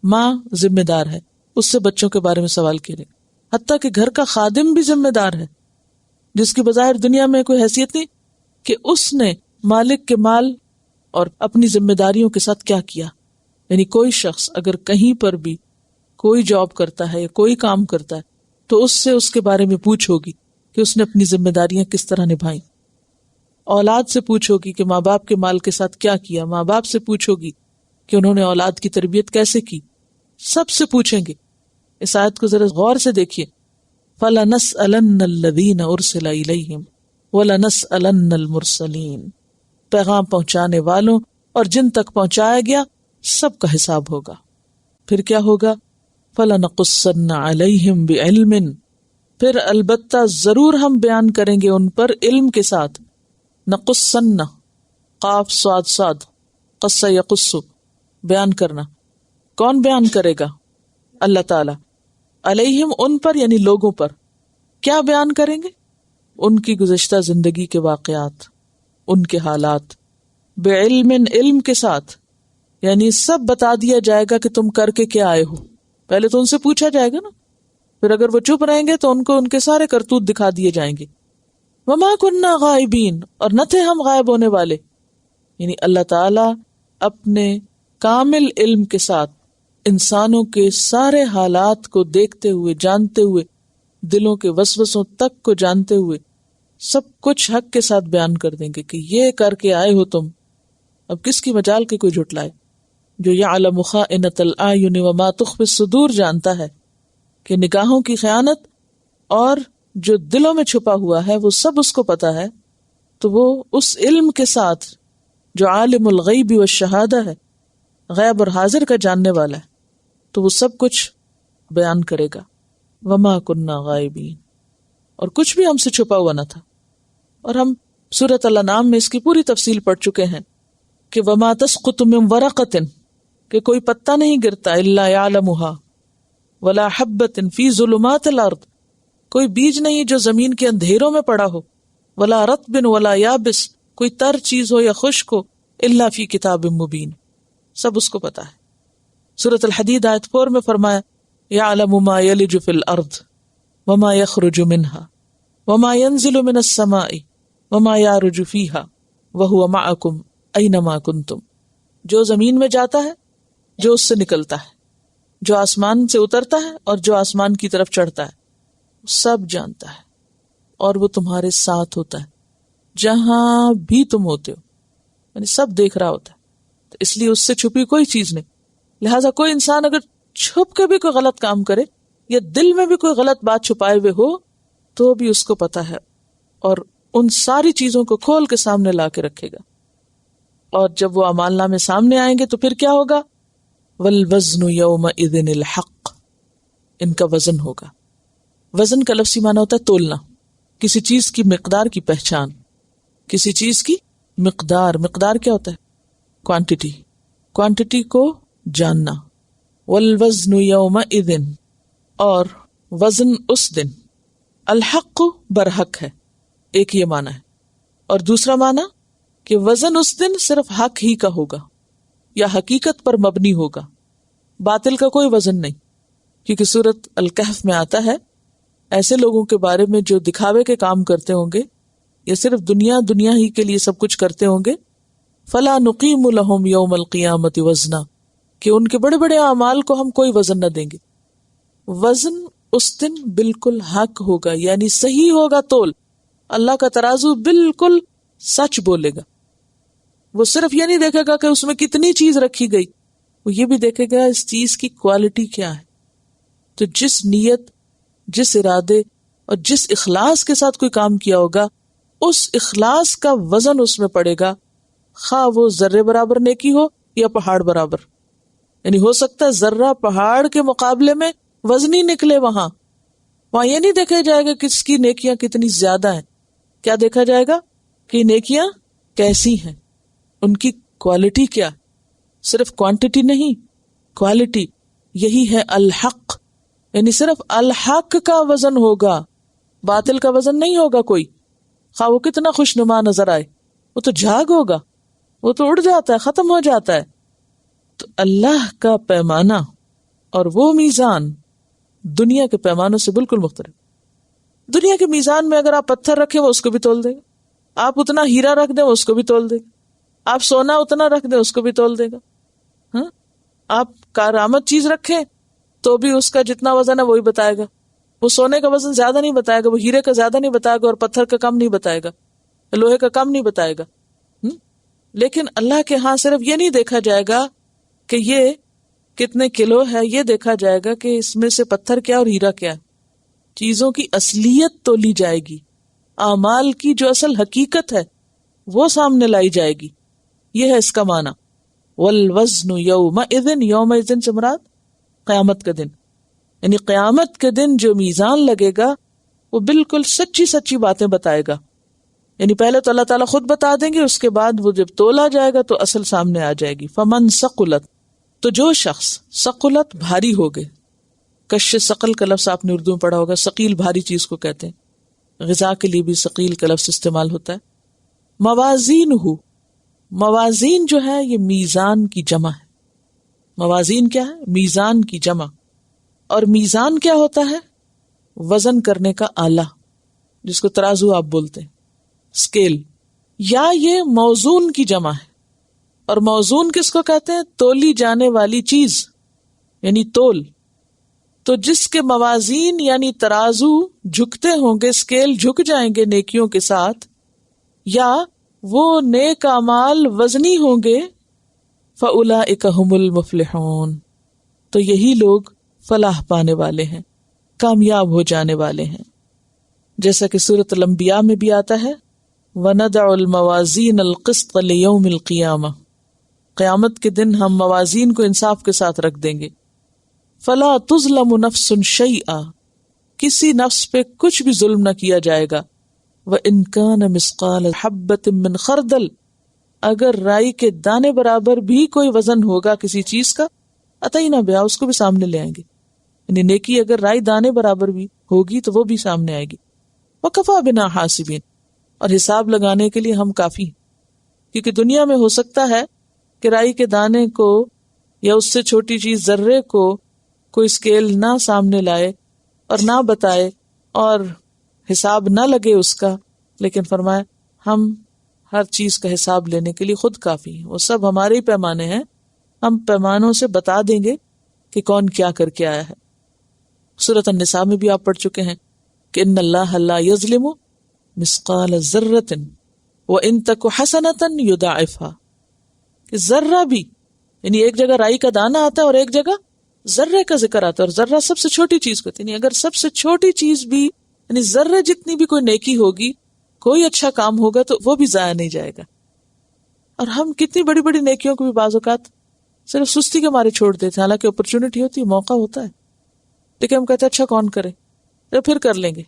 ماں ذمہ دار ہے، اس سے بچوں کے بارے میں سوال کیا جائے گا۔ حتیٰ کہ گھر کا خادم بھی ذمہ دار ہے، جس کی بظاہر دنیا میں کوئی حیثیت نہیں کہ اس نے مالک کے مال اور اپنی ذمہ داریوں کے ساتھ کیا کیا۔ یعنی کوئی شخص اگر کہیں پر بھی کوئی جاب کرتا ہے یا کوئی کام کرتا ہے تو اس سے اس کے بارے میں پوچھ ہوگی کہ اس نے اپنی ذمہ داریاں کس طرح نبھائیں۔ اولاد سے پوچھ ہوگی کہ ماں باپ کے مال کے ساتھ کیا کیا، ماں باپ سے پوچھ ہوگی کہ انہوں نے اولاد کی تربیت کیسے کی، سب سے پوچھیں گے۔ اس آیت کو ذرا غور سے دیکھیے، فَلَنَسْأَلَنَّ الَّذِينَ أُرْسِلَ إِلَيْهِمْ وَلَنَسْأَلَنَّ الْمُرْسَلِينَ، پیغام پہنچانے والوں اور جن تک پہنچایا گیا سب کا حساب ہوگا۔ پھر کیا ہوگا؟ فَلَنَقُصَّنَّ عَلَيْهِمْ بِعِلْمٍ، پھر البتہ ضرور ہم بیان کریں گے ان پر علم کے ساتھ۔ نقصن، قاف صاد صاد، قص یقص، بیان کرنا۔ کون بیان کرے گا؟ اللہ تعالی۔ علیہم، ان پر یعنی لوگوں پر۔ کیا بیان کریں گے؟ ان کی گزشتہ زندگی کے واقعات، ان کے حالات، بعلم، علم کے ساتھ، یعنی سب بتا دیا جائے گا کہ تم کر کے کیا آئے ہو۔ پہلے تو ان سے پوچھا جائے گا نا، پھر اگر وہ چپ رہیں گے تو ان کو ان کے سارے کرتوت دکھا دیے جائیں گے۔ وما کننا غائبین، اور نہ تھے ہم غائب ہونے والے۔ یعنی اللہ تعالی اپنے کامل علم کے ساتھ انسانوں کے سارے حالات کو دیکھتے ہوئے، جانتے ہوئے، دلوں کے وسوسوں تک کو جانتے ہوئے سب کچھ حق کے ساتھ بیان کر دیں گے کہ یہ کر کے آئے ہو تم۔ اب کس کی مجال کے کوئی جھٹلائے؟ جو یعلم خائنۃ الاعین وما تخفی الصدور جانتا ہے کہ نگاہوں کی خیانت اور جو دلوں میں چھپا ہوا ہے وہ سب اس کو پتا ہے، تو وہ اس علم کے ساتھ جو عالم الغیب والشہادہ ہے، غیب اور حاضر کا جاننے والا ہے، تو وہ سب کچھ بیان کرے گا۔ وما کننا غائبین، اور کچھ بھی ہم سے چھپا ہوا نہ تھا۔ اور ہم سورۃ الانعام میں اس کی پوری تفصیل پڑھ چکے ہیں کہ وما تسقط من ورقۃ، کہ کوئی پتا نہیں گرتا الا یعلمھا، ولا حبۃ فی ظلمات الارض، کوئی بیج نہیں جو زمین کے اندھیروں میں پڑا ہو، ولا رطب ولا یابس، کوئی تر چیز ہو یا خشک ہو، الا فی کتاب مبین، سب اس کو پتا ہے۔ سورۃ الحدید آیت 4 میں فرمایا یعلم ما یلج فی الارض وما یخرج منها وما ينزل من السماء وما يعرج فيها وهو معكم اینما کنتم، جو زمین میں جاتا ہے، جو اس سے نکلتا ہے، جو آسمان سے اترتا ہے اور جو آسمان کی طرف چڑھتا ہے، سب جانتا ہے، اور وہ تمہارے ساتھ ہوتا ہے جہاں بھی تم ہوتے ہو، یعنی سب دیکھ رہا ہوتا ہے۔ تو اس لیے اس سے چھپی کوئی چیز نہیں، لہٰذا کوئی انسان اگر چھپ کے بھی کوئی غلط کام کرے یا دل میں بھی کوئی غلط بات چھپائے ہوئے ہو تو بھی اس کو پتا ہے، اور ان ساری چیزوں کو کھول کے سامنے لا کے رکھے گا۔ اور جب وہ اعمال نامے سامنے آئیں گے تو پھر کیا ہوگا؟ والوزن یومئذ الحق، ان کا وزن ہوگا۔ وزن کا لفظی معنی ہوتا ہے تولنا، کسی چیز کی مقدار کی پہچان، کسی چیز کی مقدار۔ مقدار کیا ہوتا ہے؟ کوانٹٹی، کوانٹٹی کو جاننا، والوزن یومئذ، اور وزن اس دن، الحق برحق ہے، ایک یہ معنی ہے، اور دوسرا معنی کہ وزن اس دن صرف حق ہی کا ہوگا یا حقیقت پر مبنی ہوگا، باطل کا کوئی وزن نہیں، کیونکہ سورۃ الکہف میں آتا ہے ایسے لوگوں کے بارے میں جو دکھاوے کے کام کرتے ہوں گے یا صرف دنیا ہی کے لیے سب کچھ کرتے ہوں گے، فلا نقیم لہم یوم القیامت وزنا، کہ ان کے بڑے بڑے اعمال کو ہم کوئی وزن نہ دیں گے۔ وزن اس دن بالکل حق ہوگا، یعنی صحیح ہوگا تول، اللہ کا ترازو بالکل سچ بولے گا۔ وہ صرف یہ نہیں دیکھے گا کہ اس میں کتنی چیز رکھی گئی، وہ یہ بھی دیکھے گا اس چیز کی کوالٹی کیا ہے۔ تو جس نیت، جس ارادے اور جس اخلاص کے ساتھ کوئی کام کیا ہوگا، اس اخلاص کا وزن اس میں پڑے گا، خواہ وہ ذرے برابر نیکی ہو یا پہاڑ برابر۔ یعنی ہو سکتا ہے ذرہ پہاڑ کے مقابلے میں وزنی نکلے، وہاں یہ نہیں دیکھا جائے گا کہ اس کی نیکیاں کتنی زیادہ ہیں، کیا دیکھا جائے گا کہ نیکیاں کیسی ہیں، ان کی کوالٹی کیا، صرف کوانٹٹی نہیں، کوالٹی۔ یہی ہے الحق، یعنی صرف الحق کا وزن ہوگا، باطل کا وزن نہیں ہوگا کوئی، خواہ وہ کتنا خوشنما نظر آئے، وہ تو جھاگ ہوگا، وہ تو اڑ جاتا ہے، ختم ہو جاتا ہے۔ تو اللہ کا پیمانہ اور وہ میزان دنیا کے پیمانوں سے بالکل مختلف۔ دنیا کے میزان میں اگر آپ پتھر رکھیں وہ اس کو بھی تول دے گا، آپ اتنا ہیرا رکھ دیں وہ اس کو بھی تول دے گا، آپ سونا اتنا رکھ دیں اس کو بھی تول دے گا، ہاں، آپ کارآمد چیز رکھیں تو بھی اس کا جتنا وزن ہے وہی بتائے گا، وہ سونے کا وزن زیادہ نہیں بتائے گا، وہ ہیرے کا زیادہ نہیں بتائے گا، اور پتھر کا کم نہیں بتائے گا، لوہے کا کم نہیں بتائے گا۔ لیکن اللہ کے ہاں صرف یہ نہیں دیکھا جائے گا کہ یہ کتنے کلو ہے، یہ دیکھا جائے گا کہ اس میں سے پتھر کیا اور ہیرا کیا ہے۔ چیزوں کی اصلیت تو لی جائے گی، اعمال کی جو اصل حقیقت ہے وہ سامنے لائی جائے گی، یہ ہے اس کا معنی۔ والوزن یومئذ، یومئذ سے مراد قیامت کا دن، یعنی قیامت کے دن جو میزان لگے گا وہ بالکل سچی سچی باتیں بتائے گا، یعنی پہلے تو اللہ تعالیٰ خود بتا دیں گے، اس کے بعد وہ جب تولا جائے گا تو اصل سامنے آ جائے گی۔ فمن ثقلت، تو جو شخص ثقلت بھاری ہو گئے، کش ثقل کا لفظ آپ نے اردو میں پڑھا ہوگا، ثقیل بھاری چیز کو کہتے ہیں، غذا کے لیے بھی ثقیل کا لفظ استعمال ہوتا ہے۔ موازین ہو، موازین جو ہے یہ میزان کی جمع ہے، موازین کیا ہے؟ میزان کی جمع، اور میزان کیا ہوتا ہے؟ وزن کرنے کا آلہ، جس کو ترازو آپ بولتے ہیں، اسکیل، یا یہ موزون کی جمع ہے۔ اور موزون کس کو کہتے ہیں؟ تولی جانے والی چیز، یعنی تول۔ تو جس کے موازین یعنی ترازو جھکتے ہوں گے، اسکیل جھک جائیں گے نیکیوں کے ساتھ، یا وہ نیک اعمال وزنی ہوں گے، فَأُولَئِكَ هُمُ الْمُفْلِحُونَ، تو یہی لوگ فلاح پانے والے ہیں، کامیاب ہو جانے والے ہیں۔ جیسا کہ سورۃ الانبیاء میں بھی آتا ہے، وَنَدَعُ الْمَوَازِينَ الْقِسْطَ لِيَوْمِ الْقِيَامَةِ، قیامت کے دن ہم موازین کو انصاف کے ساتھ رکھ دیں گے۔ فَلَا تُظْلَمُ نَفْسٌ شَيْئًا، کسی نفس پہ کچھ بھی ظلم نہ کیا جائے گا۔ وَإِن كَانَ مِثْقَالَ حَبَّةٍ مِّنْ خَرْدَلٍ، اگر رائی کے دانے برابر بھی کوئی وزن ہوگا کسی چیز کا، اتینا بہا، اس کو بھی سامنے لے آئیں گے، یعنی نیکی اگر رائی دانے برابر بھی ہوگی تو وہ بھی سامنے آئے گی۔ وَكَفَى بِنَا حَاسِبِينَ، اور حساب لگانے کے لیے ہم کافی ہیں، کیونکہ دنیا میں ہو سکتا ہے کہ رائی کے دانے کو یا اس سے چھوٹی چیز ذرے کو کوئی اسکیل نہ سامنے لائے اور نہ بتائے اور حساب نہ لگے اس کا، لیکن فرمایا ہم ہر چیز کا حساب لینے کے لیے خود کافی ہیں، وہ سب ہمارے ہی پیمانے ہیں، ہم پیمانوں سے بتا دیں گے کہ کون کیا کر کے آیا ہے۔ سورۃ النساء میں بھی آپ پڑھ چکے ہیں کہ ان اللہ لا یظلم مثقال ذرۃ وان تک حسنۃ یضاعفها، کہ ذرہ بھی، یعنی ایک جگہ رائی کا دانہ آتا ہے اور ایک جگہ ذرے کا ذکر آتا ہے، اور ذرہ سب سے چھوٹی چیز کو، یعنی اگر سب سے چھوٹی چیز بھی، یعنی ذرے جتنی بھی کوئی نیکی ہوگی، کوئی اچھا کام ہوگا تو وہ بھی ضائع نہیں جائے گا۔ اور ہم کتنی بڑی بڑی نیکیوں کو بھی بعض اوقات صرف سستی کے مارے چھوڑ دیتے ہیں، حالانکہ اپرچونٹی ہوتی ہے، موقع ہوتا ہے، لیکن ہم کہتے ہیں اچھا کون کرے، تو پھر کر لیں گے،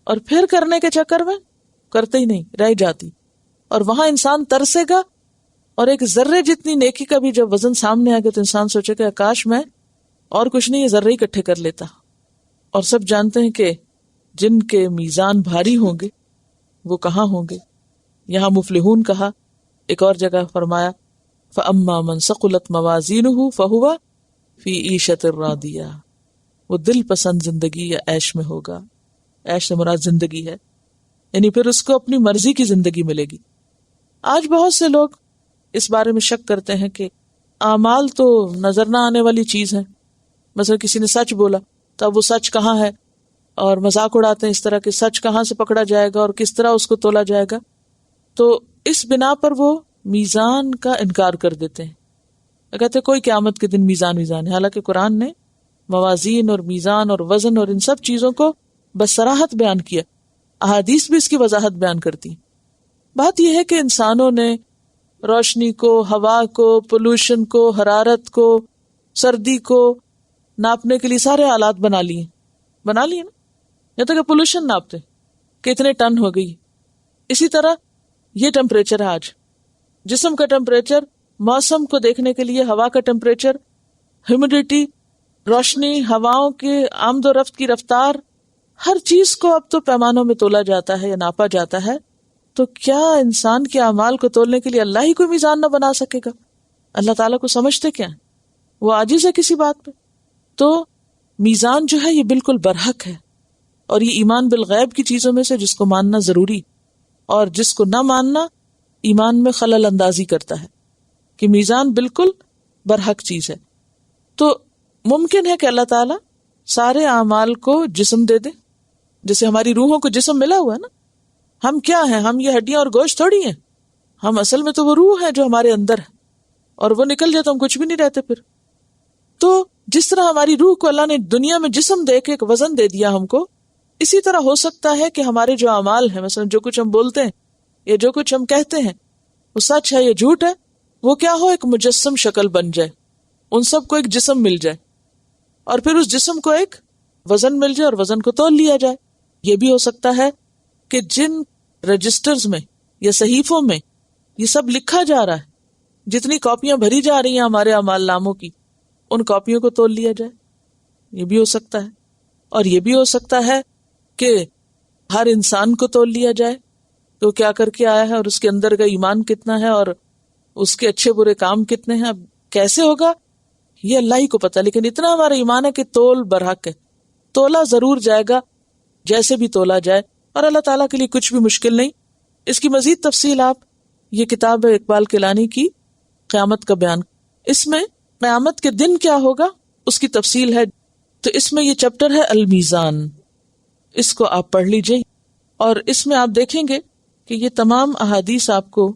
اور پھر کرنے کے چکر میں کرتے ہی نہیں، رہ جاتی، اور وہاں انسان ترسے گا، اور ایک ذرے جتنی نیکی کا بھی جب وزن سامنے آئے گا تو انسان سوچے کہ کاش میں اور کچھ نہیں، یہ ذرے ہی اکٹھے کر لیتا. اور سب جانتے ہیں کہ جن کے میزان بھاری ہوں گے وہ کہاں ہوں گے. یہاں مفلحون کہا، ایک اور جگہ فرمایا فَأَمَّا مَنْ ثَقُلَتْ مَوَازِينُهُ فَهُوَ فِي عِيشَةٍ رَاضِيَةٍ، وہ دل پسند زندگی یا عیش میں ہوگا. عیش سے مراد زندگی ہے، یعنی پھر اس کو اپنی مرضی کی زندگی ملے گی. آج بہت سے لوگ اس بارے میں شک کرتے ہیں کہ اعمال تو نظر نہ آنے والی چیز ہے. مثلا کسی نے سچ بولا تو اب وہ سچ کہاں ہے، اور مذاق اڑاتے ہیں اس طرح کہ سچ کہاں سے پکڑا جائے گا اور کس طرح اس کو تولا جائے گا. تو اس بنا پر وہ میزان کا انکار کر دیتے ہیں، کہتے ہیں کوئی قیامت کے دن میزان ہے. حالانکہ قرآن نے موازین اور میزان اور وزن اور ان سب چیزوں کو بصراحت بیان کیا. احادیث بھی اس کی وضاحت بیان کرتی ہیں. بات یہ ہے کہ انسانوں نے روشنی کو، ہوا کو، پولوشن کو، حرارت کو، سردی کو ناپنے کے لیے سارے آلات بنا لیے نا. یا تو کہ پولوشن ناپتے کتنے ٹن ہو گئی. اسی طرح یہ ٹیمپریچر ہے آج، جسم کا ٹیمپریچر، موسم کو دیکھنے کے لیے ہوا کا ٹیمپریچر، ہیومیڈیٹی، روشنی، ہواؤں کے آمد و رفت کی رفتار، ہر چیز کو اب تو پیمانوں میں تولا جاتا ہے یا ناپا جاتا ہے. تو کیا انسان کے اعمال کو تولنے کے لیے اللہ ہی کوئی میزان نہ بنا سکے گا؟ اللہ تعالیٰ کو سمجھتے کیا ہیں؟ وہ عاجز ہے کسی بات پہ؟ تو میزان جو ہے یہ بالکل برحق ہے، اور یہ ایمان بالغیب کی چیزوں میں سے جس کو ماننا ضروری، اور جس کو نہ ماننا ایمان میں خلل اندازی کرتا ہے، کہ میزان بالکل برحق چیز ہے. تو ممکن ہے کہ اللہ تعالیٰ سارے اعمال کو جسم دے دے، جیسے ہماری روحوں کو جسم ملا ہوا ہے نا. ہم کیا ہیں؟ ہم یہ ہڈیاں اور گوشت تھوڑی ہیں. ہم اصل میں تو وہ روح ہے جو ہمارے اندر ہے، اور وہ نکل جائے تو ہم کچھ بھی نہیں رہتے پھر. تو جس طرح ہماری روح کو اللہ نے دنیا میں جسم دے کے ایک وزن دے دیا ہم کو، اسی طرح ہو سکتا ہے کہ ہمارے جو اعمال ہیں، مثلا جو کچھ ہم بولتے ہیں یا جو کچھ ہم کہتے ہیں، وہ سچ ہے یا جھوٹ ہے، وہ کیا ہو، ایک مجسم شکل بن جائے، ان سب کو ایک جسم مل جائے، اور پھر اس جسم کو ایک وزن مل جائے اور وزن کو تول لیا جائے. یہ بھی ہو سکتا ہے کہ جن رجسٹرز میں یا صحیفوں میں یہ سب لکھا جا رہا ہے، جتنی کاپیاں بھری جا رہی ہیں ہمارے اعمال ناموں کی، ان کاپیوں کو تول لیا جائے. یہ بھی ہو سکتا ہے. اور یہ بھی ہو سکتا ہے کہ ہر انسان کو تول لیا جائے، تو کیا کر کے آیا ہے اور اس کے اندر کا ایمان کتنا ہے اور اس کے اچھے برے کام کتنے ہیں. اب کیسے ہوگا یہ اللہ ہی کو پتا، لیکن اتنا ہمارا ایمان ہے کہ تول برحق ہے، تولا ضرور جائے گا جیسے بھی تولا جائے، اور اللہ تعالیٰ کے لیے کچھ بھی مشکل نہیں. اس کی مزید تفصیل آپ یہ کتاب ہے اقبال کیلانی کی قیامت کا بیان، اس میں قیامت کے دن کیا ہوگا اس کی تفصیل ہے. تو اس میں یہ چیپٹر ہے المیزان، اس کو آپ پڑھ لیجئے، اور اس میں آپ دیکھیں گے کہ یہ تمام احادیث آپ کو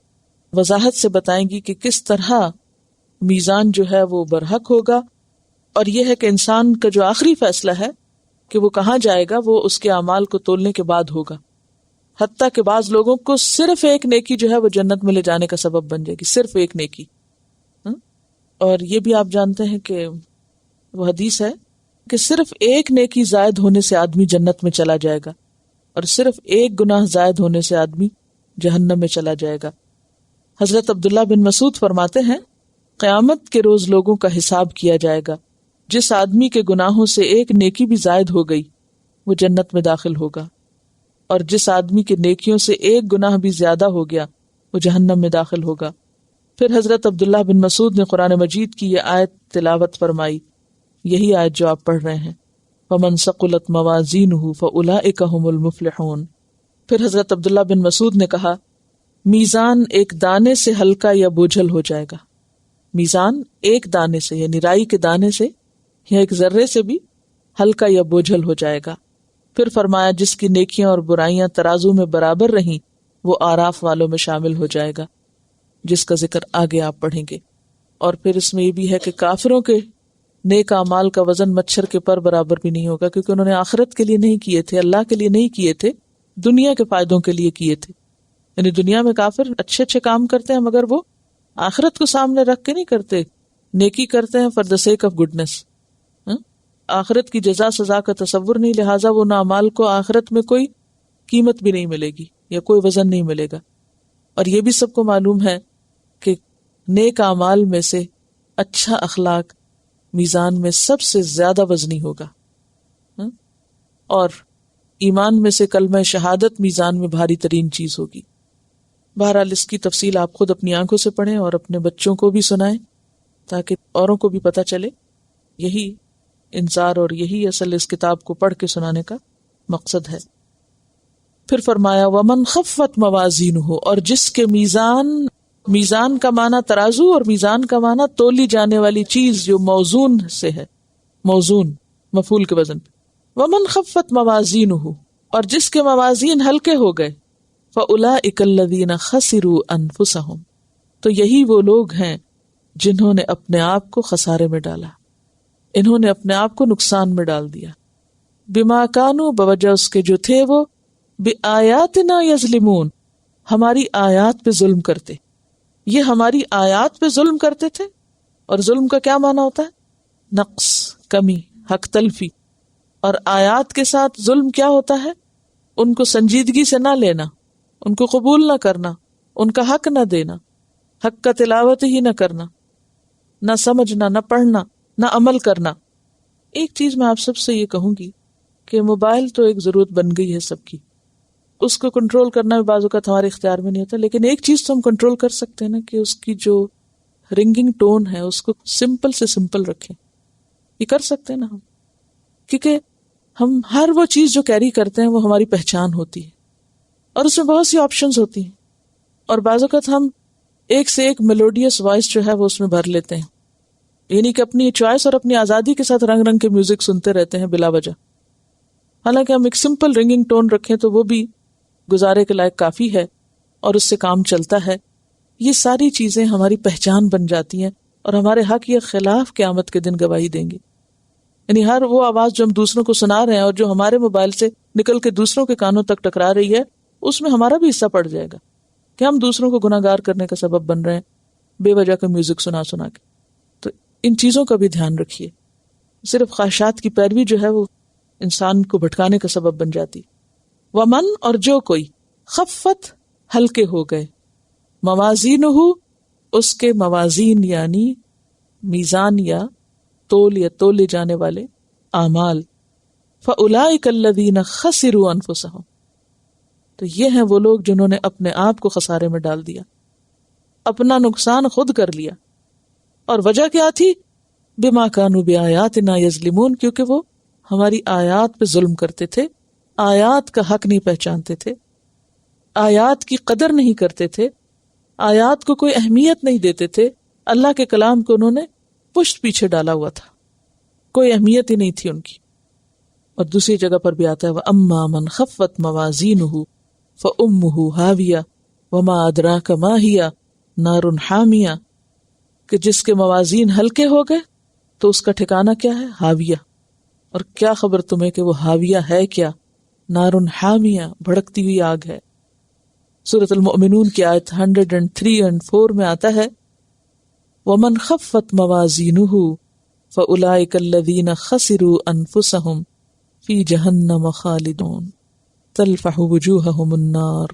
وضاحت سے بتائیں گی کہ کس طرح میزان جو ہے وہ برحق ہوگا. اور یہ ہے کہ انسان کا جو آخری فیصلہ ہے کہ وہ کہاں جائے گا، وہ اس کے اعمال کو تولنے کے بعد ہوگا. حتیٰ کہ بعض لوگوں کو صرف ایک نیکی جو ہے وہ جنت میں لے جانے کا سبب بن جائے گی، صرف ایک نیکی. اور یہ بھی آپ جانتے ہیں کہ وہ حدیث ہے کہ صرف ایک نیکی زائد ہونے سے آدمی جنت میں چلا جائے گا، اور صرف ایک گناہ زائد ہونے سے آدمی جہنم میں چلا جائے گا. حضرت عبداللہ بن مسعود فرماتے ہیں، قیامت کے روز لوگوں کا حساب کیا جائے گا، جس آدمی کے گناہوں سے ایک نیکی بھی زائد ہو گئی وہ جنت میں داخل ہوگا، اور جس آدمی کے نیکیوں سے ایک گناہ بھی زیادہ ہو گیا وہ جہنم میں داخل ہوگا. پھر حضرت عبداللہ بن مسعود نے قرآن مجید کی یہ آیت تلاوت فرمائی، یہی آیت جو آپ پڑھ رہے ہیں، فَمَنْ ثَقُلَتْ مَوَازِينُهُ فَأُولَئِكَ هُمُ الْمُفْلِحُونَ. پھر حضرت عبداللہ بن مسعود نے کہا، میزان ایک دانے سے ہلکا یا بوجھل ہو جائے گا. میزان ایک دانے سے یعنی رائی کے دانے سے یا ایک ذرے سے بھی ہلکا یا بوجھل ہو جائے گا. پھر فرمایا، جس کی نیکیاں اور برائیاں ترازو میں برابر رہیں وہ آراف والوں میں شامل ہو جائے گا، جس کا ذکر آگے آپ پڑھیں گے. اور پھر اس میں یہ بھی ہے کہ کافروں کے نیک اعمال کا وزن مچھر کے پر برابر بھی نہیں ہوگا، کیونکہ انہوں نے آخرت کے لیے نہیں کیے تھے، اللہ کے لیے نہیں کیے تھے، دنیا کے فائدوں کے لیے کیے تھے. یعنی دنیا میں کافر اچھے اچھے کام کرتے ہیں مگر وہ آخرت کو سامنے رکھ کے نہیں کرتے، نیکی کرتے ہیں for the sake of goodness. آخرت کی جزا سزا کا تصور نہیں، لہٰذا وہ اعمال کو آخرت میں کوئی قیمت بھی نہیں ملے گی یا کوئی وزن نہیں ملے گا. اور یہ بھی سب کو معلوم ہے کہ نیک اعمال میں سے اچھا اخلاق میزان میں سب سے زیادہ وزنی ہوگا. اور ایمان میں سے کلمہ شہادت میزان میں بھاری ترین چیز ہوگی. بہرحال اس کی تفصیل آپ خود اپنی آنکھوں سے پڑھیں اور اپنے بچوں کو بھی سنائیں تاکہ اوروں کو بھی پتہ چلے. یہی انذار اور یہی اصل اس کتاب کو پڑھ کے سنانے کا مقصد ہے. پھر فرمایا وَمَنْ خَفَّتْ مَوَازِينُهُ، اور جس کے میزان کا معنی ترازو اور میزان کا معنی تولی جانے والی چیز جو موزون سے ہے، موزون مفعول کے وزن پہ. وَمَنْ خَفَّتْ مَوَازِينُهُ، اور جس کے موازین ہلکے ہو گئے، فَأُولَئِكَ الَّذِينَ خَسِرُوا أَنفُسَهُمْ، تو یہی وہ لوگ ہیں جنہوں نے اپنے آپ کو خسارے میں ڈالا، انہوں نے اپنے آپ کو نقصان میں ڈال دیا. بما کانوا، بوجہ اس کے جو تھے وہ، بآیاتنا یظلمون، ہماری آیات پہ ظلم کرتے. یہ ہماری آیات پہ ظلم کرتے تھے. اور ظلم کا کیا معنی ہوتا ہے؟ نقص، کمی، حق تلفی. اور آیات کے ساتھ ظلم کیا ہوتا ہے؟ ان کو سنجیدگی سے نہ لینا، ان کو قبول نہ کرنا، ان کا حق نہ دینا، حق کا تلاوت ہی نہ کرنا، نہ سمجھنا، نہ پڑھنا، نہ عمل کرنا. ایک چیز میں آپ سب سے یہ کہوں گی کہ موبائل تو ایک ضرورت بن گئی ہے سب کی، اس کو کنٹرول کرنا بھی بعض اوقات ہمارے اختیار میں نہیں ہوتا، لیکن ایک چیز تو ہم کنٹرول کر سکتے ہیں نا کہ اس کی جو رنگنگ ٹون ہے اس کو سمپل سے سمپل رکھیں. یہ کر سکتے ہیں نا ہم، کیونکہ ہم ہر وہ چیز جو کیری کرتے ہیں وہ ہماری پہچان ہوتی ہے اور اس میں بہت سی آپشنز ہوتی ہیں، اور بعض اوقات ہم ایک سے ایک میلوڈیس وائس جو ہے وہ اس میں بھر لیتے ہیں، یعنی کہ اپنی چوائس اور اپنی آزادی کے ساتھ رنگ رنگ کے میوزک سنتے رہتے ہیں بلا وجہ. حالانکہ ہم ایک سمپل رنگنگ ٹون رکھیں تو وہ بھی گزارے کے لائق کافی ہے اور اس سے کام چلتا ہے. یہ ساری چیزیں ہماری پہچان بن جاتی ہیں اور ہمارے حق یا خلاف قیامت کے دن گواہی دیں گی. یعنی ہر وہ آواز جو ہم دوسروں کو سنا رہے ہیں اور جو ہمارے موبائل سے نکل کے دوسروں کے کانوں تک ٹکرا رہی ہے، اس میں ہمارا بھی حصہ پڑ جائے گا کہ ہم دوسروں کو گناہ گار کرنے کا سبب بن رہے ہیں بے وجہ کا میوزک سنا سنا کے. تو ان چیزوں کا بھی دھیان رکھیے. صرف خواہشات کی پیروی جو ہے وہ انسان کو بھٹکانے کا سبب بن جاتی. ومن، اور جو کوئی، خفت، ہلکے ہو گئے، موازینہ، اس کے موازین یعنی میزان یا تول یا تولے جانے والے اعمال، فاولئک الذین خسروا انفسہم، تو یہ ہیں وہ لوگ جنہوں نے اپنے آپ کو خسارے میں ڈال دیا، اپنا نقصان خود کر لیا. اور وجہ کیا تھی؟ بما کانوا بآیاتنا یظلمون، کیونکہ وہ ہماری آیات پہ ظلم کرتے تھے، آیات کا حق نہیں پہچانتے تھے، آیات کی قدر نہیں کرتے تھے، آیات کو کوئی اہمیت نہیں دیتے تھے. اللہ کے کلام کو انہوں نے پشت پیچھے ڈالا ہوا تھا، کوئی اہمیت ہی نہیں تھی ان کی. اور دوسری جگہ پر بھی آتا ہے وَأَمَّا مَنْ خَفَّتْ مَوَازِينُهُ فَأُمُّهُ هَاوِيَةٌ وَمَا أَدْرَاكَ مَا هِيَ نَارٌ حَامِيَةٌ، کہ جس کے موازین ہلکے ہو گئے تو اس کا ٹھکانہ کیا ہے؟ ہاویہ. اور کیا خبر تمہیں کہ وہ ہاویہ ہے کیا؟ نارٌ حامیہ، بھڑکتی ہوئی آگ ہے. سورۃ المؤمنون کی آیت 103 اور 4 میں آتا ہے وَمَنْ خَفَّتْ مَوَازِينُهُ فَأُولَئِكَ الَّذِينَ خَسِرُوا أَنفُسَهُمْ فِي جَهَنَّمَ خَالِدُونَ تَلْفَحُ وُجُوهَهُمُ النَّارُ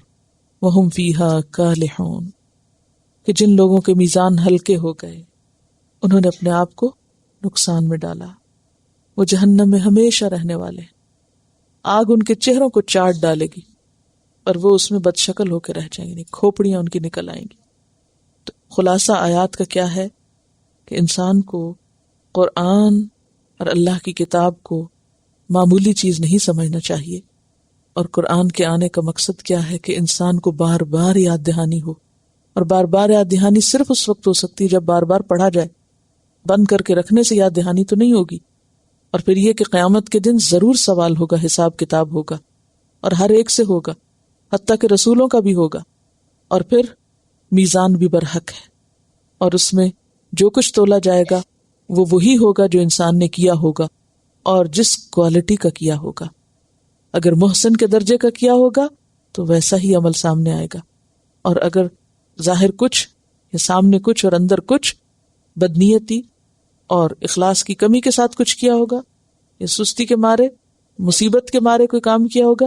وَهُمْ فِيهَا كَالِحُونَ، کہ جن لوگوں کے میزان ہلکے ہو گئے انہوں نے اپنے آپ کو نقصان میں ڈالا، وہ جہنم میں ہمیشہ رہنے والے ہیں، آگ ان کے چہروں کو چاٹ ڈالے گی اور وہ اس میں بد شکل ہو کے رہ جائیں گے، کھوپڑیاں ان کی نکل آئیں گی. تو خلاصہ آیات کا کیا ہے کہ انسان کو قرآن اور اللہ کی کتاب کو معمولی چیز نہیں سمجھنا چاہیے. اور قرآن کے آنے کا مقصد کیا ہے کہ انسان کو بار بار یاد دہانی ہو، اور بار بار یاد دہانی صرف اس وقت ہو سکتی ہے جب بار بار پڑھا جائے. بند کر کے رکھنے سے یاد دہانی تو نہیں ہوگی. اور پھر یہ کہ قیامت کے دن ضرور سوال ہوگا، حساب کتاب ہوگا، اور ہر ایک سے ہوگا، حتیٰ کہ رسولوں کا بھی ہوگا. اور پھر میزان بھی برحق ہے، اور اس میں جو کچھ تولا جائے گا وہ وہی ہوگا جو انسان نے کیا ہوگا اور جس کوالٹی کا کیا ہوگا. اگر محسن کے درجے کا کیا ہوگا تو ویسا ہی عمل سامنے آئے گا، اور اگر ظاہر کچھ یا سامنے کچھ اور اندر کچھ بدنیتی اور اخلاص کی کمی کے ساتھ کچھ کیا ہوگا، یا سستی کے مارے، مصیبت کے مارے کوئی کام کیا ہوگا،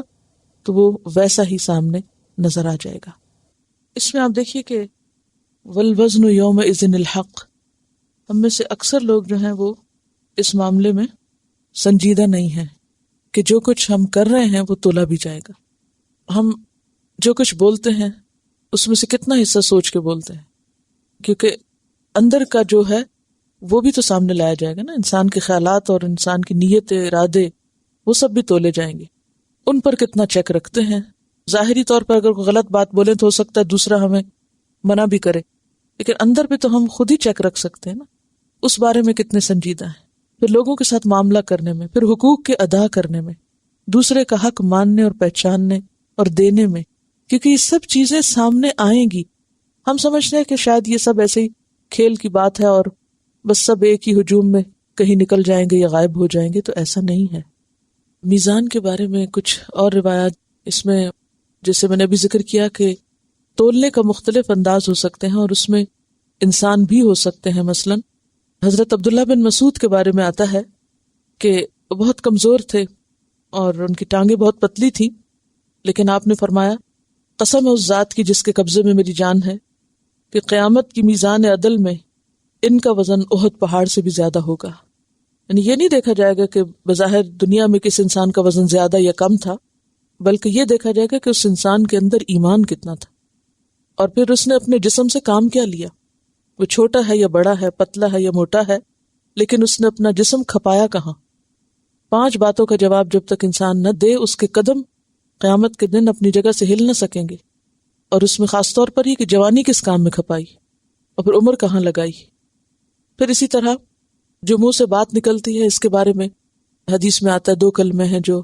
تو وہ ویسا ہی سامنے نظر آ جائے گا. اس میں آپ دیکھیے کہ والوزن یومئذ الحق، ہم میں سے اکثر لوگ جو ہیں وہ اس معاملے میں سنجیدہ نہیں ہیں کہ جو کچھ ہم کر رہے ہیں وہ تولا بھی جائے گا. ہم جو کچھ بولتے ہیں اس میں سے کتنا حصہ سوچ کے بولتے ہیں، کیونکہ اندر کا جو ہے وہ بھی تو سامنے لایا جائے گا نا. انسان کے خیالات اور انسان کی نیت، ارادے، وہ سب بھی تولے جائیں گے. ان پر کتنا چیک رکھتے ہیں. ظاہری طور پر اگر کوئی غلط بات بولیں تو ہو سکتا ہے دوسرا ہمیں منع بھی کرے، لیکن اندر پہ تو ہم خود ہی چیک رکھ سکتے ہیں نا. اس بارے میں کتنے سنجیدہ ہیں. پھر لوگوں کے ساتھ معاملہ کرنے میں، پھر حقوق کے ادا کرنے میں، دوسرے کا حق ماننے اور پہچاننے اور دینے میں، کیونکہ یہ سب چیزیں سامنے آئیں گی. ہم سمجھتے ہیں کہ شاید یہ سب ایسے ہی کھیل کی بات ہے اور بس سب ایک ہی ہجوم میں کہیں نکل جائیں گے یا غائب ہو جائیں گے، تو ایسا نہیں ہے. میزان کے بارے میں کچھ اور روایات اس میں، جیسے میں نے ابھی ذکر کیا کہ تولنے کا مختلف انداز ہو سکتے ہیں اور اس میں انسان بھی ہو سکتے ہیں. مثلا حضرت عبداللہ بن مسعود کے بارے میں آتا ہے کہ وہ بہت کمزور تھے اور ان کی ٹانگیں بہت پتلی تھی، لیکن آپ نے فرمایا قسم ہے اس ذات کی جس کے قبضے میں میری جان ہے کہ قیامت کی میزان عدل میں ان کا وزن احد پہاڑ سے بھی زیادہ ہوگا. یعنی یہ نہیں دیکھا جائے گا کہ بظاہر دنیا میں کس انسان کا وزن زیادہ یا کم تھا، بلکہ یہ دیکھا جائے گا کہ اس انسان کے اندر ایمان کتنا تھا اور پھر اس نے اپنے جسم سے کام کیا لیا. وہ چھوٹا ہے یا بڑا ہے، پتلا ہے یا موٹا ہے، لیکن اس نے اپنا جسم کھپایا کہاں. 5 باتوں کا جواب جب تک انسان نہ دے اس کے قدم قیامت کے دن اپنی جگہ سے ہل نہ سکیں گے. اور اس میں خاص طور پر یہ کہ جوانی کس کام میں کھپائی اور پھر عمر کہاں لگائی. پھر اسی طرح جو منہ سے بات نکلتی ہے، اس کے بارے میں حدیث میں آتا ہے 2 کلمے ہیں جو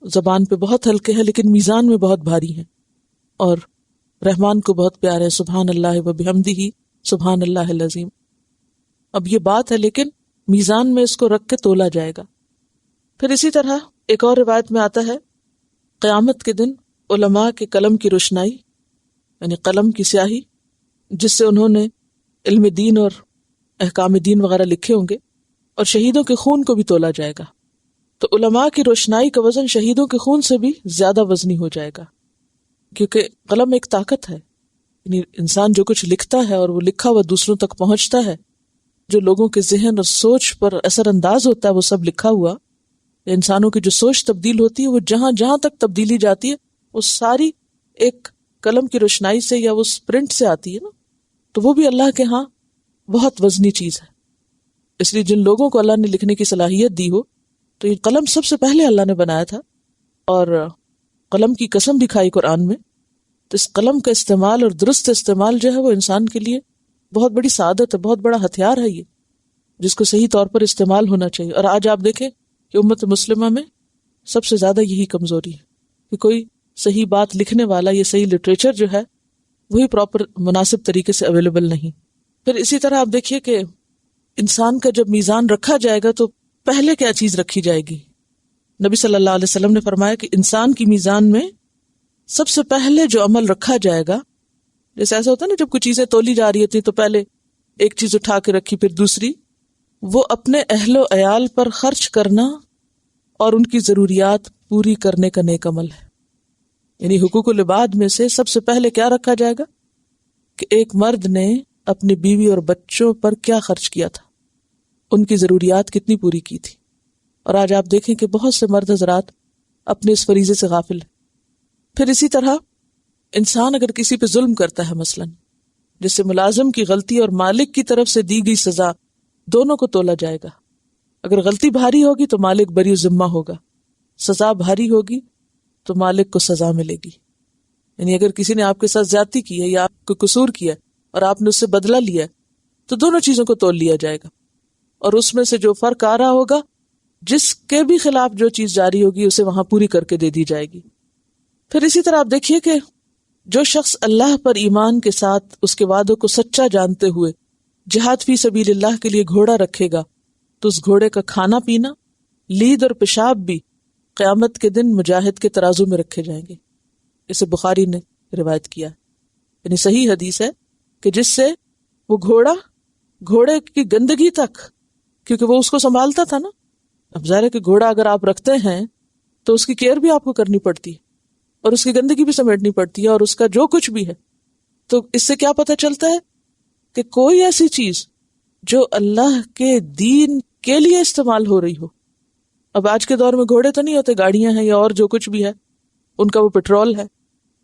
زبان پہ بہت ہلکے ہیں لیکن میزان میں بہت بھاری ہیں اور رحمان کو بہت پیارے، سبحان اللہ و بحمدہ سبحان اللہ العظیم. اب یہ بات ہے لیکن میزان میں اس کو رکھ کے تولا جائے گا. پھر اسی طرح ایک اور روایت میں آتا ہے قیامت کے دن علماء کے قلم کی روشنائی، یعنی قلم کی سیاہی جس سے انہوں نے علم دین اور احکام دین وغیرہ لکھے ہوں گے، اور شہیدوں کے خون کو بھی تولا جائے گا. تو علماء کی روشنائی کا وزن شہیدوں کے خون سے بھی زیادہ وزنی ہو جائے گا، کیونکہ قلم ایک طاقت ہے. یعنی انسان جو کچھ لکھتا ہے اور وہ لکھا ہوا دوسروں تک پہنچتا ہے، جو لوگوں کے ذہن اور سوچ پر اثر انداز ہوتا ہے وہ سب لکھا ہوا. انسانوں کی جو سوچ تبدیل ہوتی ہے وہ جہاں جہاں تک تبدیلی جاتی ہے وہ ساری ایک قلم کی روشنائی سے یا اس پرنٹ سے آتی ہے نا. تو وہ بھی اللہ کے ہاں بہت وزنی چیز ہے. اس لیے جن لوگوں کو اللہ نے لکھنے کی صلاحیت دی ہو، تو یہ قلم سب سے پہلے اللہ نے بنایا تھا اور قلم کی قسم بھی کھائی قرآن میں. تو اس قلم کا استعمال اور درست استعمال جو ہے وہ انسان کے لیے بہت بڑی سعادت ہے، بہت بڑا ہتھیار ہے یہ، جس کو صحیح طور پر استعمال ہونا چاہیے. اور آج آپ دیکھیں کہ امت مسلمہ میں سب سے زیادہ یہی کمزوری ہے کہ کوئی صحیح بات لکھنے والا یا صحیح لٹریچر جو ہے وہی پراپر مناسب طریقے سے اویلیبل نہیں. پھر اسی طرح آپ دیکھیے کہ انسان کا جب میزان رکھا جائے گا تو پہلے کیا چیز رکھی جائے گی. نبی صلی اللہ علیہ وسلم نے فرمایا کہ انسان کی میزان میں سب سے پہلے جو عمل رکھا جائے گا، جیسے ایسا ہوتا ہے نا جب کوئی چیزیں تولی جا رہی ہوتی تو پہلے ایک چیز اٹھا کے رکھی پھر دوسری، وہ اپنے اہل و عیال پر خرچ کرنا اور ان کی ضروریات پوری کرنے کا نیک عمل ہے. یعنی حقوق العباد میں سے سب سے پہلے کیا رکھا جائے گا کہ ایک مرد نے اپنی بیوی اور بچوں پر کیا خرچ کیا تھا، ان کی ضروریات کتنی پوری کی تھی. اور آج آپ دیکھیں کہ بہت سے مرد حضرات اپنے اس فریضے سے غافل ہیں. پھر اسی طرح انسان اگر کسی پہ ظلم کرتا ہے، مثلا جس سے ملازم کی غلطی اور مالک کی طرف سے دی گئی سزا دونوں کو تولا جائے گا. اگر غلطی بھاری ہوگی تو مالک بری ذمہ ہوگا، سزا بھاری ہوگی تو مالک کو سزا ملے گی. یعنی اگر کسی نے آپ کے ساتھ زیادتی کی ہے یا آپ کو قصور کیا ہے اور آپ نے اس سے بدلہ لیا ہے تو دونوں چیزوں کو تول لیا جائے گا، اور اس میں سے جو فرق آ رہا ہوگا، جس کے بھی خلاف جو چیز جاری ہوگی اسے وہاں پوری کر کے دے دی جائے گی. پھر اسی طرح آپ دیکھیے کہ جو شخص اللہ پر ایمان کے ساتھ اس کے وعدوں کو سچا جانتے ہوئے جہاد فی سبیل اللہ کے لیے گھوڑا رکھے گا تو اس گھوڑے کا کھانا پینا، لید اور پیشاب بھی قیامت کے دن مجاہد کے ترازو میں رکھے جائیں گے. اسے بخاری نے روایت کیا. یعنی صحیح حدیث ہے کہ جس سے وہ گھوڑے کی گندگی تک، کیونکہ وہ اس کو سنبھالتا تھا نا. اب ظاہر ہے کہ گھوڑا اگر آپ رکھتے ہیں تو اس کی کیئر بھی آپ کو کرنی پڑتی ہے اور اس کی گندگی بھی سمیٹنی پڑتی ہے اور اس کا جو کچھ بھی ہے. تو اس سے کیا پتہ چلتا ہے کہ کوئی ایسی چیز جو اللہ کے دین کے لیے استعمال ہو رہی ہو. اب آج کے دور میں گھوڑے تو نہیں ہوتے، گاڑیاں ہیں یا اور جو کچھ بھی ہے، ان کا وہ پیٹرول ہے،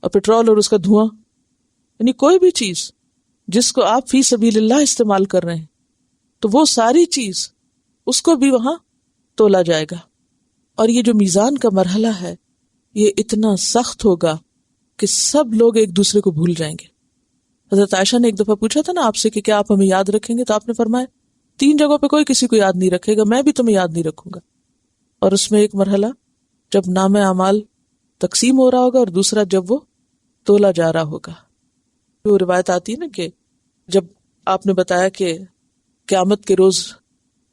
اور پیٹرول اور اس کا دھواں، یعنی کوئی بھی چیز جس کو آپ فی سبیل اللہ استعمال کر رہے ہیں تو وہ ساری چیز اس کو بھی وہاں تولا جائے گا. اور یہ جو میزان کا مرحلہ ہے یہ اتنا سخت ہوگا کہ سب لوگ ایک دوسرے کو بھول جائیں گے. حضرت عائشہ نے ایک دفعہ پوچھا تھا نا آپ سے کہ کیا آپ ہمیں یاد رکھیں گے، تو آپ نے فرمایا 3 جگہوں پہ کوئی کسی کو یاد نہیں رکھے گا، میں بھی تمہیں یاد نہیں رکھوں گا. اور اس میں ایک مرحلہ جب نام اعمال تقسیم ہو رہا ہوگا، اور دوسرا جب وہ تولا جا رہا ہوگا. وہ روایت آتی ہے نا کہ جب آپ نے بتایا کہ قیامت کے روز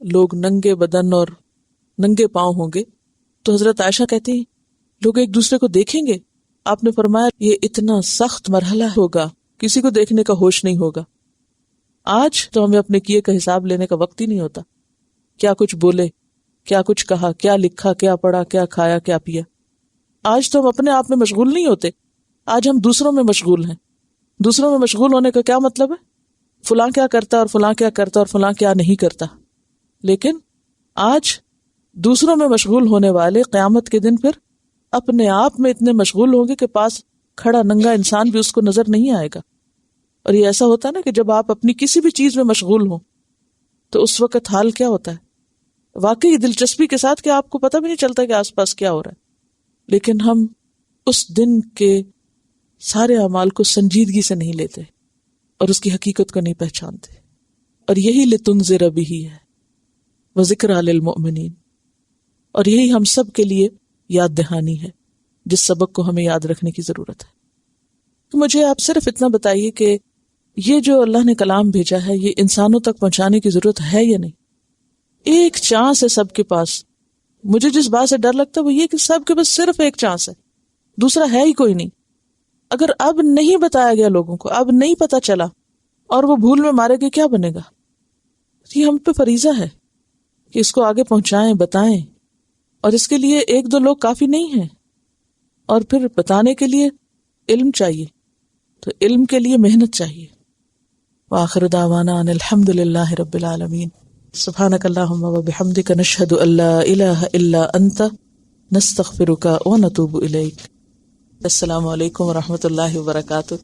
لوگ ننگے بدن اور ننگے پاؤں ہوں گے، تو حضرت عائشہ کہتی ہیں لوگ ایک دوسرے کو دیکھیں گے. آپ نے فرمایا یہ اتنا سخت مرحلہ ہوگا، کسی کو دیکھنے کا ہوش نہیں ہوگا. آج تو ہمیں اپنے کیے کا حساب لینے کا وقت ہی نہیں ہوتا. کیا کچھ بولے، کیا کچھ کہا، کیا لکھا، کیا پڑھا، کیا کھایا، کیا پیا. آج تو ہم اپنے آپ میں مشغول نہیں ہوتے، آج ہم دوسروں میں مشغول ہیں. دوسروں میں مشغول ہونے کا کیا مطلب ہے؟ فلاں کیا کرتا اور فلاں کیا کرتا اور فلاں کیا نہیں کرتا. لیکن آج دوسروں میں مشغول ہونے والے قیامت کے دن پھر اپنے آپ میں اتنے مشغول ہوں گے کہ پاس کھڑا ننگا انسان بھی اس کو نظر نہیں آئے گا. اور یہ ایسا ہوتا ہے نا کہ جب آپ اپنی کسی بھی چیز میں مشغول ہوں تو اس وقت حال کیا ہوتا ہے واقعی دلچسپی کے ساتھ کہ آپ کو پتہ بھی نہیں چلتا کہ آس پاس کیا ہو رہا ہے. لیکن ہم اس دن کے سارے اعمال کو سنجیدگی سے نہیں لیتے اور اس کی حقیقت کو نہیں پہچانتے. اور یہی لتنذر بہ ہے وذکریٰ للمؤمنین، اور یہی ہم سب کے لیے یاد دہانی ہے جس سبق کو ہمیں یاد رکھنے کی ضرورت ہے. تو مجھے آپ صرف اتنا بتائیے کہ یہ جو اللہ نے کلام بھیجا ہے یہ انسانوں تک پہنچانے کی ضرورت ہے یا نہیں؟ ایک چانس ہے سب کے پاس. مجھے جس بات سے ڈر لگتا ہے وہ یہ کہ سب کے پاس صرف ایک چانس ہے، دوسرا ہے ہی کوئی نہیں. اگر اب نہیں بتایا گیا لوگوں کو، اب نہیں پتا چلا اور وہ بھول میں مارے گئے، کیا بنے گا؟ یہ ہم پہ فریضہ ہے کہ اس کو آگے پہنچائیں، بتائیں. اور اس کے لیے 1-2 لوگ کافی نہیں ہیں، اور پھر بتانے کے لیے علم چاہیے، تو علم کے لیے محنت چاہیے. وآخر دعوانا ان الحمد للہ رب العالمین. سبحانک اللہم وبحمدک نشہد ان لا الہ الا انت نستغفرک ونتوب الیک. السلام علیکم ورحمۃ اللہ وبرکاتہ.